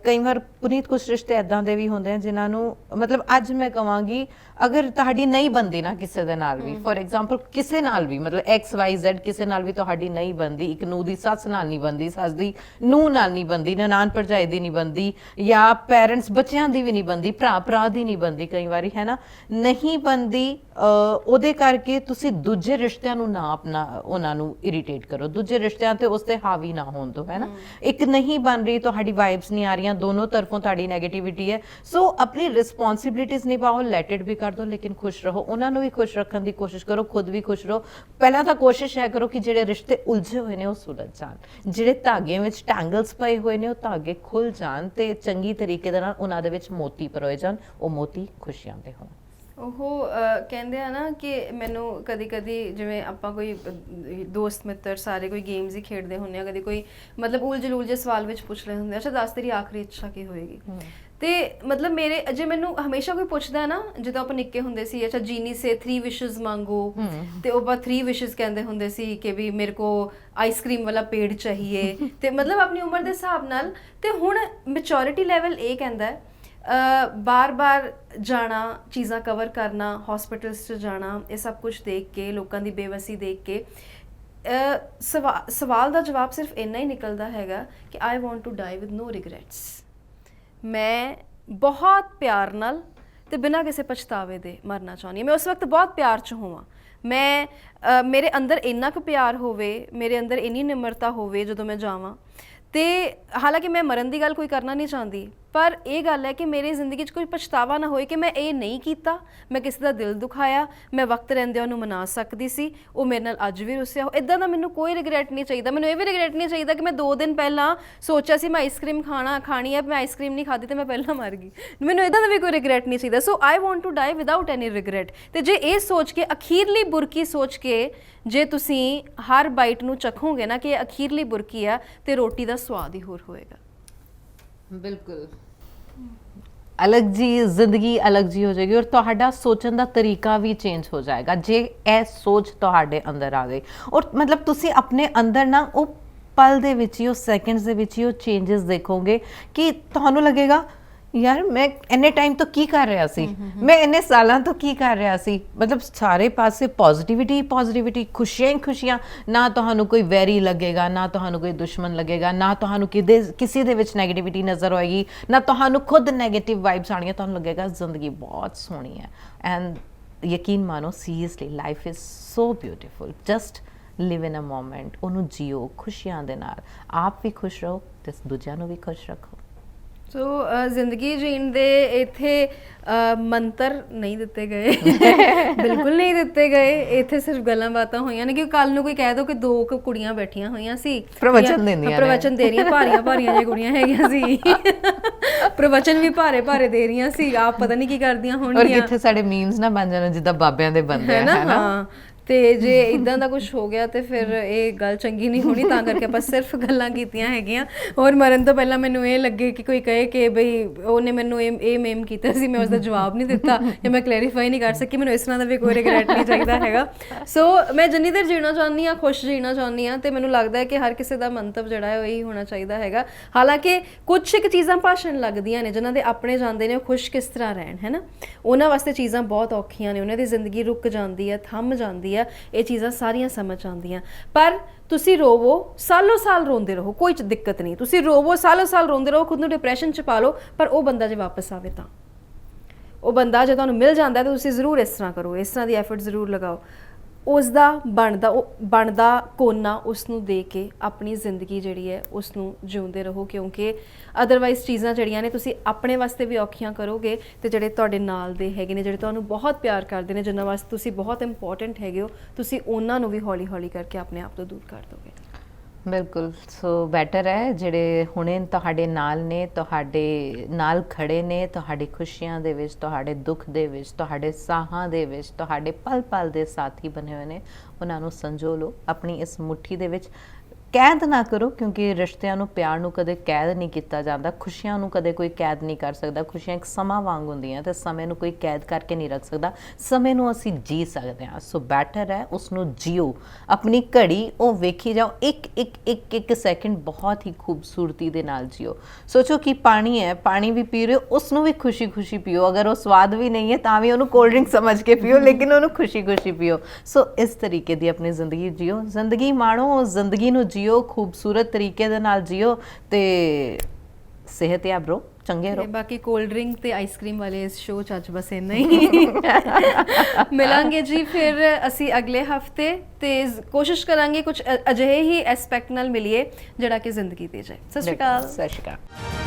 ਕਈ ਵਾਰ ਪੁਨੀਤ ਕੁਛ ਰਿਸ਼ਤੇ ਇਦਾਂ ਦੇ ਵੀ ਹੁੰਦੇ ਆ ਜਿਨ੍ਹਾਂ ਨੂੰ ਮਤਲਬ ਅੱਜ ਮੈਂ ਕਵਾਂਗੀ ਅਗਰ ਤੁਹਾਡੀ ਨਹੀਂ ਬਣਦੀ ਨਾ ਕਿਸੇ ਦੇ ਨਾਲ ਵੀ, ਫੋਰ ਐਗਜ਼ਾਮਪਲ ਕਿਸੇ ਨਾਲ ਵੀ ਮਤਲਬ XYZ ਕਿਸੇ ਨਾਲ ਵੀ ਤੁਹਾਡੀ ਨਹੀਂ ਬਣਦੀ, ਇੱਕ ਨੂੰਹ ਦੀ ਸੱਸ ਨਾਲ ਨਹੀਂ ਬਣਦੀ, ਸੱਸ ਦੀ ਨੂੰਹ ਨਾਲ ਨਹੀਂ ਬਣਦੀ, ਨਨਾਣ ਭਰਜਾਈ ਦੀ ਨਹੀਂ ਬਣਦੀ, ਜਾਂ ਪੈਰੈਂਟਸ ਬੱਚਿਆਂ ਦੀ ਵੀ ਨਹੀਂ ਬਣਦੀ, ਭਰਾ ਦੀ ਨਹੀਂ ਬਣਦੀ, ਕਈ ਵਾਰੀ ਹੈ ਨਾ ਨਹੀਂ ਬਣਦੀ, ਉਹਦੇ ਕਰਕੇ ਤੁਸੀਂ ਦੂਜੇ ਰਿਸ਼ਤਿਆਂ ਨੂੰ ਨਾ ਆਪਣਾ ਉਹਨਾਂ ਨੂੰ ਇਰੀਟੇਟ ਕਰੋ, ਦੂਜੇ ਰਿਸ਼ਤਿਆਂ ਤੇ ਉਸ ਤੇ ਹਾਵੀ ਨਾ ਹੋਣ ਦਿਓ, ਹੈ ਨਾ। ਇੱਕ ਨਹੀਂ ਬਣ ਰਹੀ, ਤੁਹਾਡੀ ਵਾਈਬਸ ਨਹੀਂ ਆ ਰਹੀਆਂ, ਦੋਨੋਂ ਤਰਫੋਂ ਤੁਹਾਡੀ ਨੈਗੇਟਿਵਿਟੀ ਹੈ, ਸੋ ਆਪਣੀ ਰਿਸਪੌਂਸਿਬਿਲਿਟੀਜ਼ ਨਿਭਾਓ, ਲੈਟ ਇਟ ਵੀ ਕਰ ਦਿਓ, ਲੇਕਿਨ ਖੁਸ਼ ਰਹੋ, ਉਹਨਾਂ ਨੂੰ ਵੀ ਖੁਸ਼ ਰੱਖਣ ਦੀ ਕੋਸ਼ਿਸ਼ ਕਰੋ, ਖੁਦ ਵੀ ਖੁਸ਼ ਰਹੋ। ਪਹਿਲਾਂ ਤਾਂ ਕੋਸ਼ਿਸ਼ ਹੈ ਕਰੋ ਕਿ ਜਿਹੜੇ ਰਿਸ਼ਤੇ ਉਲਝੇ ਹੋਏ ਨੇ ਉਹ ਸੁਲਝ ਜਾਣ, ਜਿਹੜੇ ਧਾਗਿਆਂ ਵਿੱਚ ਟੈਂਗਲਸ ਪਏ ਹੋਏ ਨੇ ਉਹ ਧਾਗੇ ਖੁੱਲ ਜਾਣ ਤੇ ਚੰਗੀ ਤਰੀਕੇ ਦੇ ਨਾਲ ਉਹਨਾਂ ਦੇ ਵਿੱਚ ਮੋਤੀ ਪਰੋਏ ਜਾਣ, ਉਹ ਮੋਤੀ ਖੁਸ਼ੀਆਂ ਦੇ ਹੋਣ। ਉਹ ਕਹਿੰਦੇ ਆ ਨਾ ਕਿ ਮੈਨੂੰ ਕਦੀ ਕਦੀ ਜਿਵੇਂ ਆਪਾਂ ਕੋਈ ਦੋਸਤ ਮਿੱਤਰ ਸਾਰੇ ਕੋਈ ਗੇਮਸ ਹੀ ਖੇਡਦੇ ਹੁੰਦੇ ਆ, ਕਦੀ ਕੋਈ ਮਤਲਬ ਉਲਝੇ ਸਵਾਲ ਵਿੱਚ ਪੁੱਛ ਰਹੇ ਹੁੰਦੇ ਆ, ਅੱਛਾ ਦੱਸ ਤੇਰੀ ਆਖਰੀ ਇੱਛਾ ਕੀ ਹੋਏਗੀ। ਤੇ ਮਤਲਬ ਮੇਰੇ ਜੇ ਮੈਨੂੰ ਹਮੇਸ਼ਾ ਕੋਈ ਪੁੱਛਦਾ ਹੈ ਨਾ, ਜਦੋਂ ਆਪਾਂ ਨਿੱਕੇ ਹੁੰਦੇ ਸੀ, ਅੱਛਾ ਜੀਨੀ ਸੇ 3 ਵਿਸ਼ੇਸ ਮੰਗੋ, ਤੇ ਉਹ ਬਾਅਦ 3 ਵਿਸ਼ੇਸ ਕਹਿੰਦੇ ਹੁੰਦੇ ਸੀ ਕਿ ਵੀ ਮੇਰੇ ਕੋ ਆਈਸਕ੍ਰੀਮ ਵਾਲਾ ਪੇੜ ਚਾਹੀਏ, ਤੇ ਮਤਲਬ ਆਪਣੀ ਉਮਰ ਦੇ ਹਿਸਾਬ ਨਾਲ। ਤੇ ਹੁਣ ਮੈਚੋਰਿਟੀ ਲੈਵਲ ਇਹ ਕਹਿੰਦਾ ਹੈ ਬਾਰ-ਬਾਰ ਜਾਣਾ, ਚੀਜ਼ਾਂ ਕਵਰ ਕਰਨਾ, ਹਸਪੀਟਲਸ 'ਚ ਜਾਣਾ, ਇਹ ਸਭ ਕੁਝ ਦੇਖ ਕੇ, ਲੋਕਾਂ ਦੀ ਬੇਵਸੀ ਦੇਖ ਕੇ ਸਵਾਲ ਦਾ ਜਵਾਬ ਸਿਰਫ ਇੰਨਾ ਹੀ ਨਿਕਲਦਾ ਹੈਗਾ ਕਿ I want to die with no regrets. ਮੈਂ ਬਹੁਤ ਪਿਆਰ ਨਾਲ ਤੇ ਬਿਨਾਂ ਕਿਸੇ ਪਛਤਾਵੇ ਦੇ ਮਰਨਾ ਚਾਹੁੰਦੀ ਹਾਂ। ਮੈਂ ਉਸ ਵਕਤ ਬਹੁਤ ਪਿਆਰ 'ਚ ਹੋਵਾਂ, ਮੈਂ ਮੇਰੇ ਅੰਦਰ ਇੰਨਾ ਕੁ ਪਿਆਰ ਹੋਵੇ, ਮੇਰੇ ਅੰਦਰ ਇੰਨੀ ਨਿਮਰਤਾ ਹੋਵੇ ਜਦੋਂ ਮੈਂ ਜਾਵਾਂ। ਤੇ ਹਾਲਾਂਕਿ ਮੈਂ ਮਰਨ ਦੀ ਗੱਲ ਕੋਈ ਕਰਨਾ ਨਹੀਂ ਚਾਹੁੰਦੀ, ਪਰ ਇਹ ਗੱਲ ਹੈ ਕਿ ਮੇਰੀ ਜ਼ਿੰਦਗੀ 'ਚ ਕੋਈ ਪਛਤਾਵਾ ਨਾ ਹੋਏ ਕਿ ਮੈਂ ਇਹ ਨਹੀਂ ਕੀਤਾ, ਮੈਂ ਕਿਸੇ ਦਾ ਦਿਲ ਦੁਖਾਇਆ, ਮੈਂ ਵਕਤ ਰਹਿੰਦਿਆਂ ਉਹਨੂੰ ਮਨਾ ਸਕਦੀ ਸੀ, ਉਹ ਮੇਰੇ ਨਾਲ ਅੱਜ ਵੀ ਰੁੱਸਿਆ ਹੋ। ਇੱਦਾਂ ਦਾ ਮੈਨੂੰ ਕੋਈ ਰਿਗਰੈਟ ਨਹੀਂ ਚਾਹੀਦਾ। ਮੈਨੂੰ ਇਹ ਵੀ ਰਿਗਰੈਟ ਨਹੀਂ ਚਾਹੀਦਾ ਕਿ ਮੈਂ 2 ਦਿਨ ਪਹਿਲਾਂ ਸੋਚਿਆ ਸੀ ਮੈਂ ਆਈਸਕ੍ਰੀਮ ਖਾਣੀ ਹੈ, ਮੈਂ ਆਈਸਕ੍ਰੀਮ ਨਹੀਂ ਖਾਧੀ ਤੇ ਮੈਂ ਪਹਿਲਾਂ ਮਰ ਗਈ। ਮੈਨੂੰ ਇੱਦਾਂ ਦਾ ਵੀ ਕੋਈ ਰਿਗਰੈਟ ਨਹੀਂ ਚਾਹੀਦਾ। So I want to die without any regret. ਤੇ ਜੇ ਇਹ ਸੋਚ ਕੇ, ਅਖੀਰਲੀ ਬੁਰਕੀ ਸੋਚ ਕੇ, ਜੇ ਤੁਸੀਂ ਹਰ ਬਾਈਟ ਨੂੰ ਚੱਖੋਗੇ ਨਾ ਕਿ ਇਹ ਅਖੀਰਲੀ ਬੁਰਕੀ ਆ, ਤੇ ਰੋਟੀ ਦਾ ਸਵਾਦ ਹੀ ਹੋਰ ਹੋਏਗਾ। ਬਿਲਕੁਲ ਅਲੱਗ ਜੀ ਜ਼ਿੰਦਗੀ, ਅਲੱਗ ਜੀ ਹੋ ਜਾਏਗੀ, ਔਰ ਤੁਹਾਡਾ ਸੋਚਣ ਦਾ ਤਰੀਕਾ ਵੀ ਚੇਂਜ ਹੋ ਜਾਏਗਾ ਜੇ ਇਹ ਸੋਚ ਤੁਹਾਡੇ ਅੰਦਰ ਆ ਗਈ। ਔਰ ਮਤਲਬ ਤੁਸੀਂ ਆਪਣੇ ਅੰਦਰ ਨਾ ਉਹ ਪਲ ਦੇ ਵਿੱਚ ਹੀ, ਉਹ ਸੈਕਿੰਡਸ ਦੇ ਵਿੱਚ ਹੀ ਉਹ ਚੇਂਜਸ ਦੇਖੋਗੇ ਕਿ ਤੁਹਾਨੂੰ ਲੱਗੇਗਾ ਯਾਰ ਮੈਂ ਇੰਨੇ ਟਾਈਮ ਤੋਂ ਕੀ ਕਰ ਰਿਹਾ ਸੀ, ਮੈਂ ਇੰਨੇ ਸਾਲਾਂ ਤੋਂ ਕੀ ਕਰ ਰਿਹਾ ਸੀ। ਮਤਲਬ ਸਾਰੇ ਪਾਸੇ ਪੋਜ਼ਿਟਿਵਿਟੀ, ਖੁਸ਼ੀਆਂ ਹੀ ਖੁਸ਼ੀਆਂ। ਨਾ ਤੁਹਾਨੂੰ ਕੋਈ ਵੈਰੀ ਲੱਗੇਗਾ, ਨਾ ਤੁਹਾਨੂੰ ਕੋਈ ਦੁਸ਼ਮਣ ਲੱਗੇਗਾ, ਨਾ ਤੁਹਾਨੂੰ ਕਿਸੇ ਦੇ ਵਿੱਚ ਨੈਗੇਟਿਵਿਟੀ ਨਜ਼ਰ ਆਏਗੀ, ਨਾ ਤੁਹਾਨੂੰ ਖੁਦ ਨੈਗੇਟਿਵ ਵਾਈਬਸ ਆਉਣੀਆਂ। ਤੁਹਾਨੂੰ ਲੱਗੇਗਾ ਜ਼ਿੰਦਗੀ ਬਹੁਤ ਸੋਹਣੀ ਹੈ। ਐਂਡ ਯਕੀਨ ਮਾਨੋ, seriously life is so beautiful. Just live in a moment, ਉਹਨੂੰ ਜੀਓ ਖੁਸ਼ੀਆਂ ਦੇ ਨਾਲ। ਆਪ ਵੀ ਖੁਸ਼ ਰਹੋ ਤੇ ਦੂਜਿਆਂ ਨੂੰ ਵੀ ਖੁਸ਼ ਰੱਖੋ। ਸੋ ਜ਼ਿੰਦਗੀ ਜੀਣ ਦੇ ਇੱਥੇ ਮੰਤਰ ਨਹੀਂ ਦਿੱਤੇ ਗਏ, ਬਿਲਕੁਲ ਨਹੀਂ ਦਿੱਤੇ ਗਏ। ਇੱਥੇ ਸਿਰਫ ਗੱਲਾਂ ਬਾਤਾਂ ਹੋਈਆਂ ਨੇ ਕਿ ਕੱਲ ਨੂੰ ਕੋਈ ਕਹਿ ਦੋ ਕਿ 2 ਕੁੜੀਆਂ ਬੈਠੀਆਂ ਹੋਈਆਂ ਸੀ, ਪ੍ਰਵਚਨ ਦੇ ਰਹੀਆਂ, ਭਾਰੀਆਂ ਜਿਹੀਆਂ ਕੁੜੀਆਂ ਹੈਗੀਆਂ ਸੀ, ਪ੍ਰਵਚਨ ਵੀ ਭਾਰੇ ਦੇ ਰਹੀਆਂ ਸੀ, ਆਪ ਪਤਾ ਨਹੀਂ ਕੀ ਕਰਦੀਆਂ ਹੋਣਗੀਆਂ। ਔਰ ਕਿੱਥੇ ਸਾਡੇ ਮੀਮਸ ਨਾ ਬਣ ਜਾਣ ਜਿੱਦਾਂ ਬਾਬਿਆਂ ਦੇ ਬਣਦੇ ਆ, ਹੈ ਨਾ। ਤੇ ਜੇ ਇਦਾਂ ਦਾ ਕੁਝ ਹੋ ਗਿਆ ਤੇ ਫਿਰ ਇਹ ਗੱਲ ਚੰਗੀ ਨਹੀਂ ਹੋਣੀ, ਤਾਂ ਕਰਕੇ ਆਪਾਂ ਸਿਰਫ ਗੱਲਾਂ ਕੀਤੀਆਂ ਹੈਗੀਆਂ। ਔਰ ਮਰਨ ਤੋਂ ਪਹਿਲਾਂ ਮੈਨੂੰ ਇਹ ਲੱਗੇ ਕਿ ਕੋਈ ਕਹੇ ਕਿ ਬਈ ਉਹਨੇ ਮੈਨੂੰ ਇਹ ਮੇਮ ਕੀਤਾ ਸੀ, ਮੈਂ ਉਸਦਾ ਜਵਾਬ ਨਹੀਂ ਦਿੱਤਾ ਜਾਂ ਮੈਂ ਕਲੈਰੀਫਾਈ ਨਹੀਂ ਕਰ ਸਕੀ, ਮੈਨੂੰ ਇਸ ਤਰ੍ਹਾਂ ਦਾ ਵੀ ਕੋਈ ਰਿਗਰੈਟ ਨਹੀਂ ਚਾਹੀਦਾ ਹੈਗਾ। ਸੋ ਮੈਂ ਜਿੰਨੀ ਦੇਰ ਜੀਣਾ ਚਾਹੁੰਦੀ ਹਾਂ, ਖੁਸ਼ ਜੀਣਾ ਚਾਹੁੰਦੀ ਹਾਂ, ਤੇ ਮੈਨੂੰ ਲੱਗਦਾ ਹੈ ਕਿ ਹਰ ਕਿਸੇ ਦਾ ਮੰਤਵ ਜਿਹੜਾ ਹੈ ਉਹ ਇਹੀ ਹੋਣਾ ਚਾਹੀਦਾ ਹੈਗਾ। ਹਾਲਾਂਕਿ ਕੁਛ ਇੱਕ ਚੀਜ਼ਾਂ ਭਾਸ਼ਣ ਲੱਗਦੀਆਂ ਨੇ, ਜਿਨ੍ਹਾਂ ਦੇ ਆਪਣੇ ਜਾਂਦੇ ਨੇ ਉਹ ਖੁਸ਼ ਕਿਸ ਤਰ੍ਹਾਂ ਰਹਿਣ, ਹੈ ਨਾ। ਉਹਨਾਂ ਵਾਸਤੇ ਚੀਜ਼ਾਂ ਬਹੁਤ ਔਖੀਆਂ ਨੇ, ਉਹਨਾਂ ਦੀ ਜ਼ਿੰਦਗੀ ਰੁਕ ਜਾਂਦੀ ਹੈ, ਥੰਮ ਜਾਂਦੀ ਹੈ। ਇਹ ਚੀਜ਼ਾਂ ਸਾਰੀਆਂ ਸਮਝ ਆਉਂਦੀਆਂ, ਪਰ ਤੁਸੀਂ ਰੋਵੋ, ਸਾਲੋਂ ਸਾਲ ਰੋਂਦੇ ਰਹੋ, ਕੋਈ ਦਿੱਕਤ ਨਹੀਂ। ਤੁਸੀਂ ਰੋਵੋ, ਸਾਲੋਂ ਸਾਲ ਰੋਂਦੇ ਰਹੋ, ਖੁਦ ਨੂੰ ਡਿਪਰੈਸ਼ਨ 'ਚ ਪਾ ਲਓ, ਪਰ ਉਹ ਬੰਦਾ ਜੇ ਵਾਪਸ ਆਵੇ ਤਾਂ, ਉਹ ਬੰਦਾ ਜੇ ਤੁਹਾਨੂੰ ਮਿਲ ਜਾਂਦਾ ਤਾਂ ਤੁਸੀਂ ਜ਼ਰੂਰ ਇਸ ਤਰ੍ਹਾਂ ਕਰੋ, ਇਸ ਤਰ੍ਹਾਂ ਦੀ ਐਫਰਟ ਜ਼ਰੂਰ ਲਗਾਓ। ਉਸ ਦਾ ਬਣਦਾ ਕੋਨਾ ਉਸ ਨੂੰ ਦੇ ਕੇ ਆਪਣੀ ਜ਼ਿੰਦਗੀ ਜਿਹੜੀ ਹੈ ਉਸ ਨੂੰ ਜਿਉਂਦੇ ਰਹੋ, ਕਿਉਂਕਿ ਅਦਰਵਾਈਜ਼ ਚੀਜ਼ਾਂ ਜਿਹੜੀਆਂ ਨੇ ਤੁਸੀਂ ਆਪਣੇ ਵਾਸਤੇ ਵੀ ਔਖੀਆਂ ਕਰੋਗੇ, ਤੇ ਜਿਹੜੇ ਤੁਹਾਡੇ ਨਾਲ ਦੇ ਹੈਗੇ ਨੇ, ਜਿਹੜੇ ਤੁਹਾਨੂੰ ਬਹੁਤ ਪਿਆਰ ਕਰਦੇ ਨੇ, ਜਿਨ੍ਹਾਂ ਵਾਸਤੇ ਤੁਸੀਂ ਬਹੁਤ ਇੰਪੋਰਟੈਂਟ ਹੈਗੇ ਹੋ, ਤੁਸੀਂ ਉਹਨਾਂ ਨੂੰ ਵੀ ਹੌਲੀ ਹੌਲੀ ਕਰਕੇ ਆਪਣੇ ਆਪ ਤੋਂ ਦੂਰ ਕਰ ਦੋਗੇ। ਬਿਲਕੁਲ। ਸੋ ਬੈਟਰ ਹੈ ਜਿਹੜੇ ਹੁਣੇ ਤੁਹਾਡੇ ਨਾਲ ਨੇ, ਤੁਹਾਡੇ ਨਾਲ ਖੜੇ ਨੇ, ਤੁਹਾਡੀ ਖੁਸ਼ੀਆਂ ਦੇ ਵਿੱਚ, ਤੁਹਾਡੇ ਦੁੱਖ ਦੇ ਵਿੱਚ, ਤੁਹਾਡੇ ਸਾਹਾਂ ਦੇ ਵਿੱਚ, ਤੁਹਾਡੇ ਪਲ ਪਲ ਦੇ ਸਾਥੀ ਬਣੇ ਹੋਏ ਨੇ, ਉਹਨਾਂ ਨੂੰ ਸੰਜੋ ਲਓ ਆਪਣੀ ਇਸ ਮੁੱਠੀ ਦੇ ਵਿੱਚ। ਕੈਦ ਨਾ ਕਰੋ, ਕਿਉਂਕਿ ਰਿਸ਼ਤਿਆਂ ਨੂੰ, ਪਿਆਰ ਨੂੰ ਕਦੇ ਕੈਦ ਨਹੀਂ ਕੀਤਾ ਜਾਂਦਾ, ਖੁਸ਼ੀਆਂ ਨੂੰ ਕਦੇ ਕੋਈ ਕੈਦ ਨਹੀਂ ਕਰ ਸਕਦਾ। ਖੁਸ਼ੀਆਂ ਇੱਕ ਸਮਾਂ ਵਾਂਗ ਹੁੰਦੀਆਂ ਤੇ ਸਮੇਂ ਨੂੰ ਕੋਈ ਕੈਦ ਕਰਕੇ ਨਹੀਂ ਰੱਖ ਸਕਦਾ। ਸਮੇਂ ਨੂੰ ਅਸੀਂ ਜੀ ਸਕਦੇ ਹਾਂ, ਸੋ ਬੈਟਰ ਹੈ ਉਸ ਨੂੰ ਜੀਓ। ਆਪਣੀ ਘੜੀ ਉਹ ਵੇਖੀ ਜਾਓ, ਇੱਕ ਸੈਕਿੰਡ ਬਹੁਤ ਹੀ ਖੂਬਸੂਰਤੀ ਦੇ ਨਾਲ ਜੀਓ। ਸੋਚੋ ਕਿ ਪਾਣੀ ਹੈ, ਪਾਣੀ ਵੀ ਪੀ ਰਹੇ ਹੋ, ਉਸ ਨੂੰ ਵੀ ਖੁਸ਼ੀ ਪੀਓ। ਅਗਰ ਉਹ ਸਵਾਦ ਵੀ ਨਹੀਂ ਹੈ ਤਾਂ ਵੀ ਉਹਨੂੰ ਕੋਲਡ ਡਰਿੰਕ ਸਮਝ ਕੇ ਪੀਓ, ਲੇਕਿਨ ਉਹਨੂੰ ਖੁਸ਼ੀ ਪੀਓ। ਸੋ ਇਸ ਤਰੀਕੇ ਦੀ ਆਪਣੀ ਜ਼ਿੰਦਗੀ ਜੀਓ, ਜ਼ਿੰਦਗੀ ਮਾਣੋ, ਜ਼ਿੰਦਗੀ ਨੂੰ ਜੀਓ, ਖੂਬਸੂਰਤ ਤਰੀਕੇ ਦੇ ਨਾਲ ਜੀਓ ਤੇ ਸਿਹਤਯਾਬ ਰਹੋ, ਚੰਗੇ ਤੇ ਰਹੋ। ਬਾਕੀ ਕੋਲਡ ਡਰਿੰਕ ਤੇ ਆਈਸਕ੍ਰੀਮ ਵਾਲੇ ਇਸ ਸ਼ੋਅ 'ਚ ਅੱਜ ਬਸ ਇੰਨਾ ਹੀ। ਮਿਲਾਂਗੇ ਜੀ ਫਿਰ ਅਸੀਂ ਅਗਲੇ ਹਫਤੇ, ਤੇ ਕੋਸ਼ਿਸ਼ ਕਰਾਂਗੇ ਕੁਝ ਅਜਿਹੇ ਹੀ ਐਸਪੈਕਟ ਨਾਲ ਮਿਲੀਏ ਜਿਹੜਾ ਕਿ ਜ਼ਿੰਦਗੀ ਦੇ ਜਾਏ। ਸਤਿ ਸ਼੍ਰੀ ਅਕਾਲ। ਸਤਿ ਸ਼੍ਰੀ ਅਕਾਲ।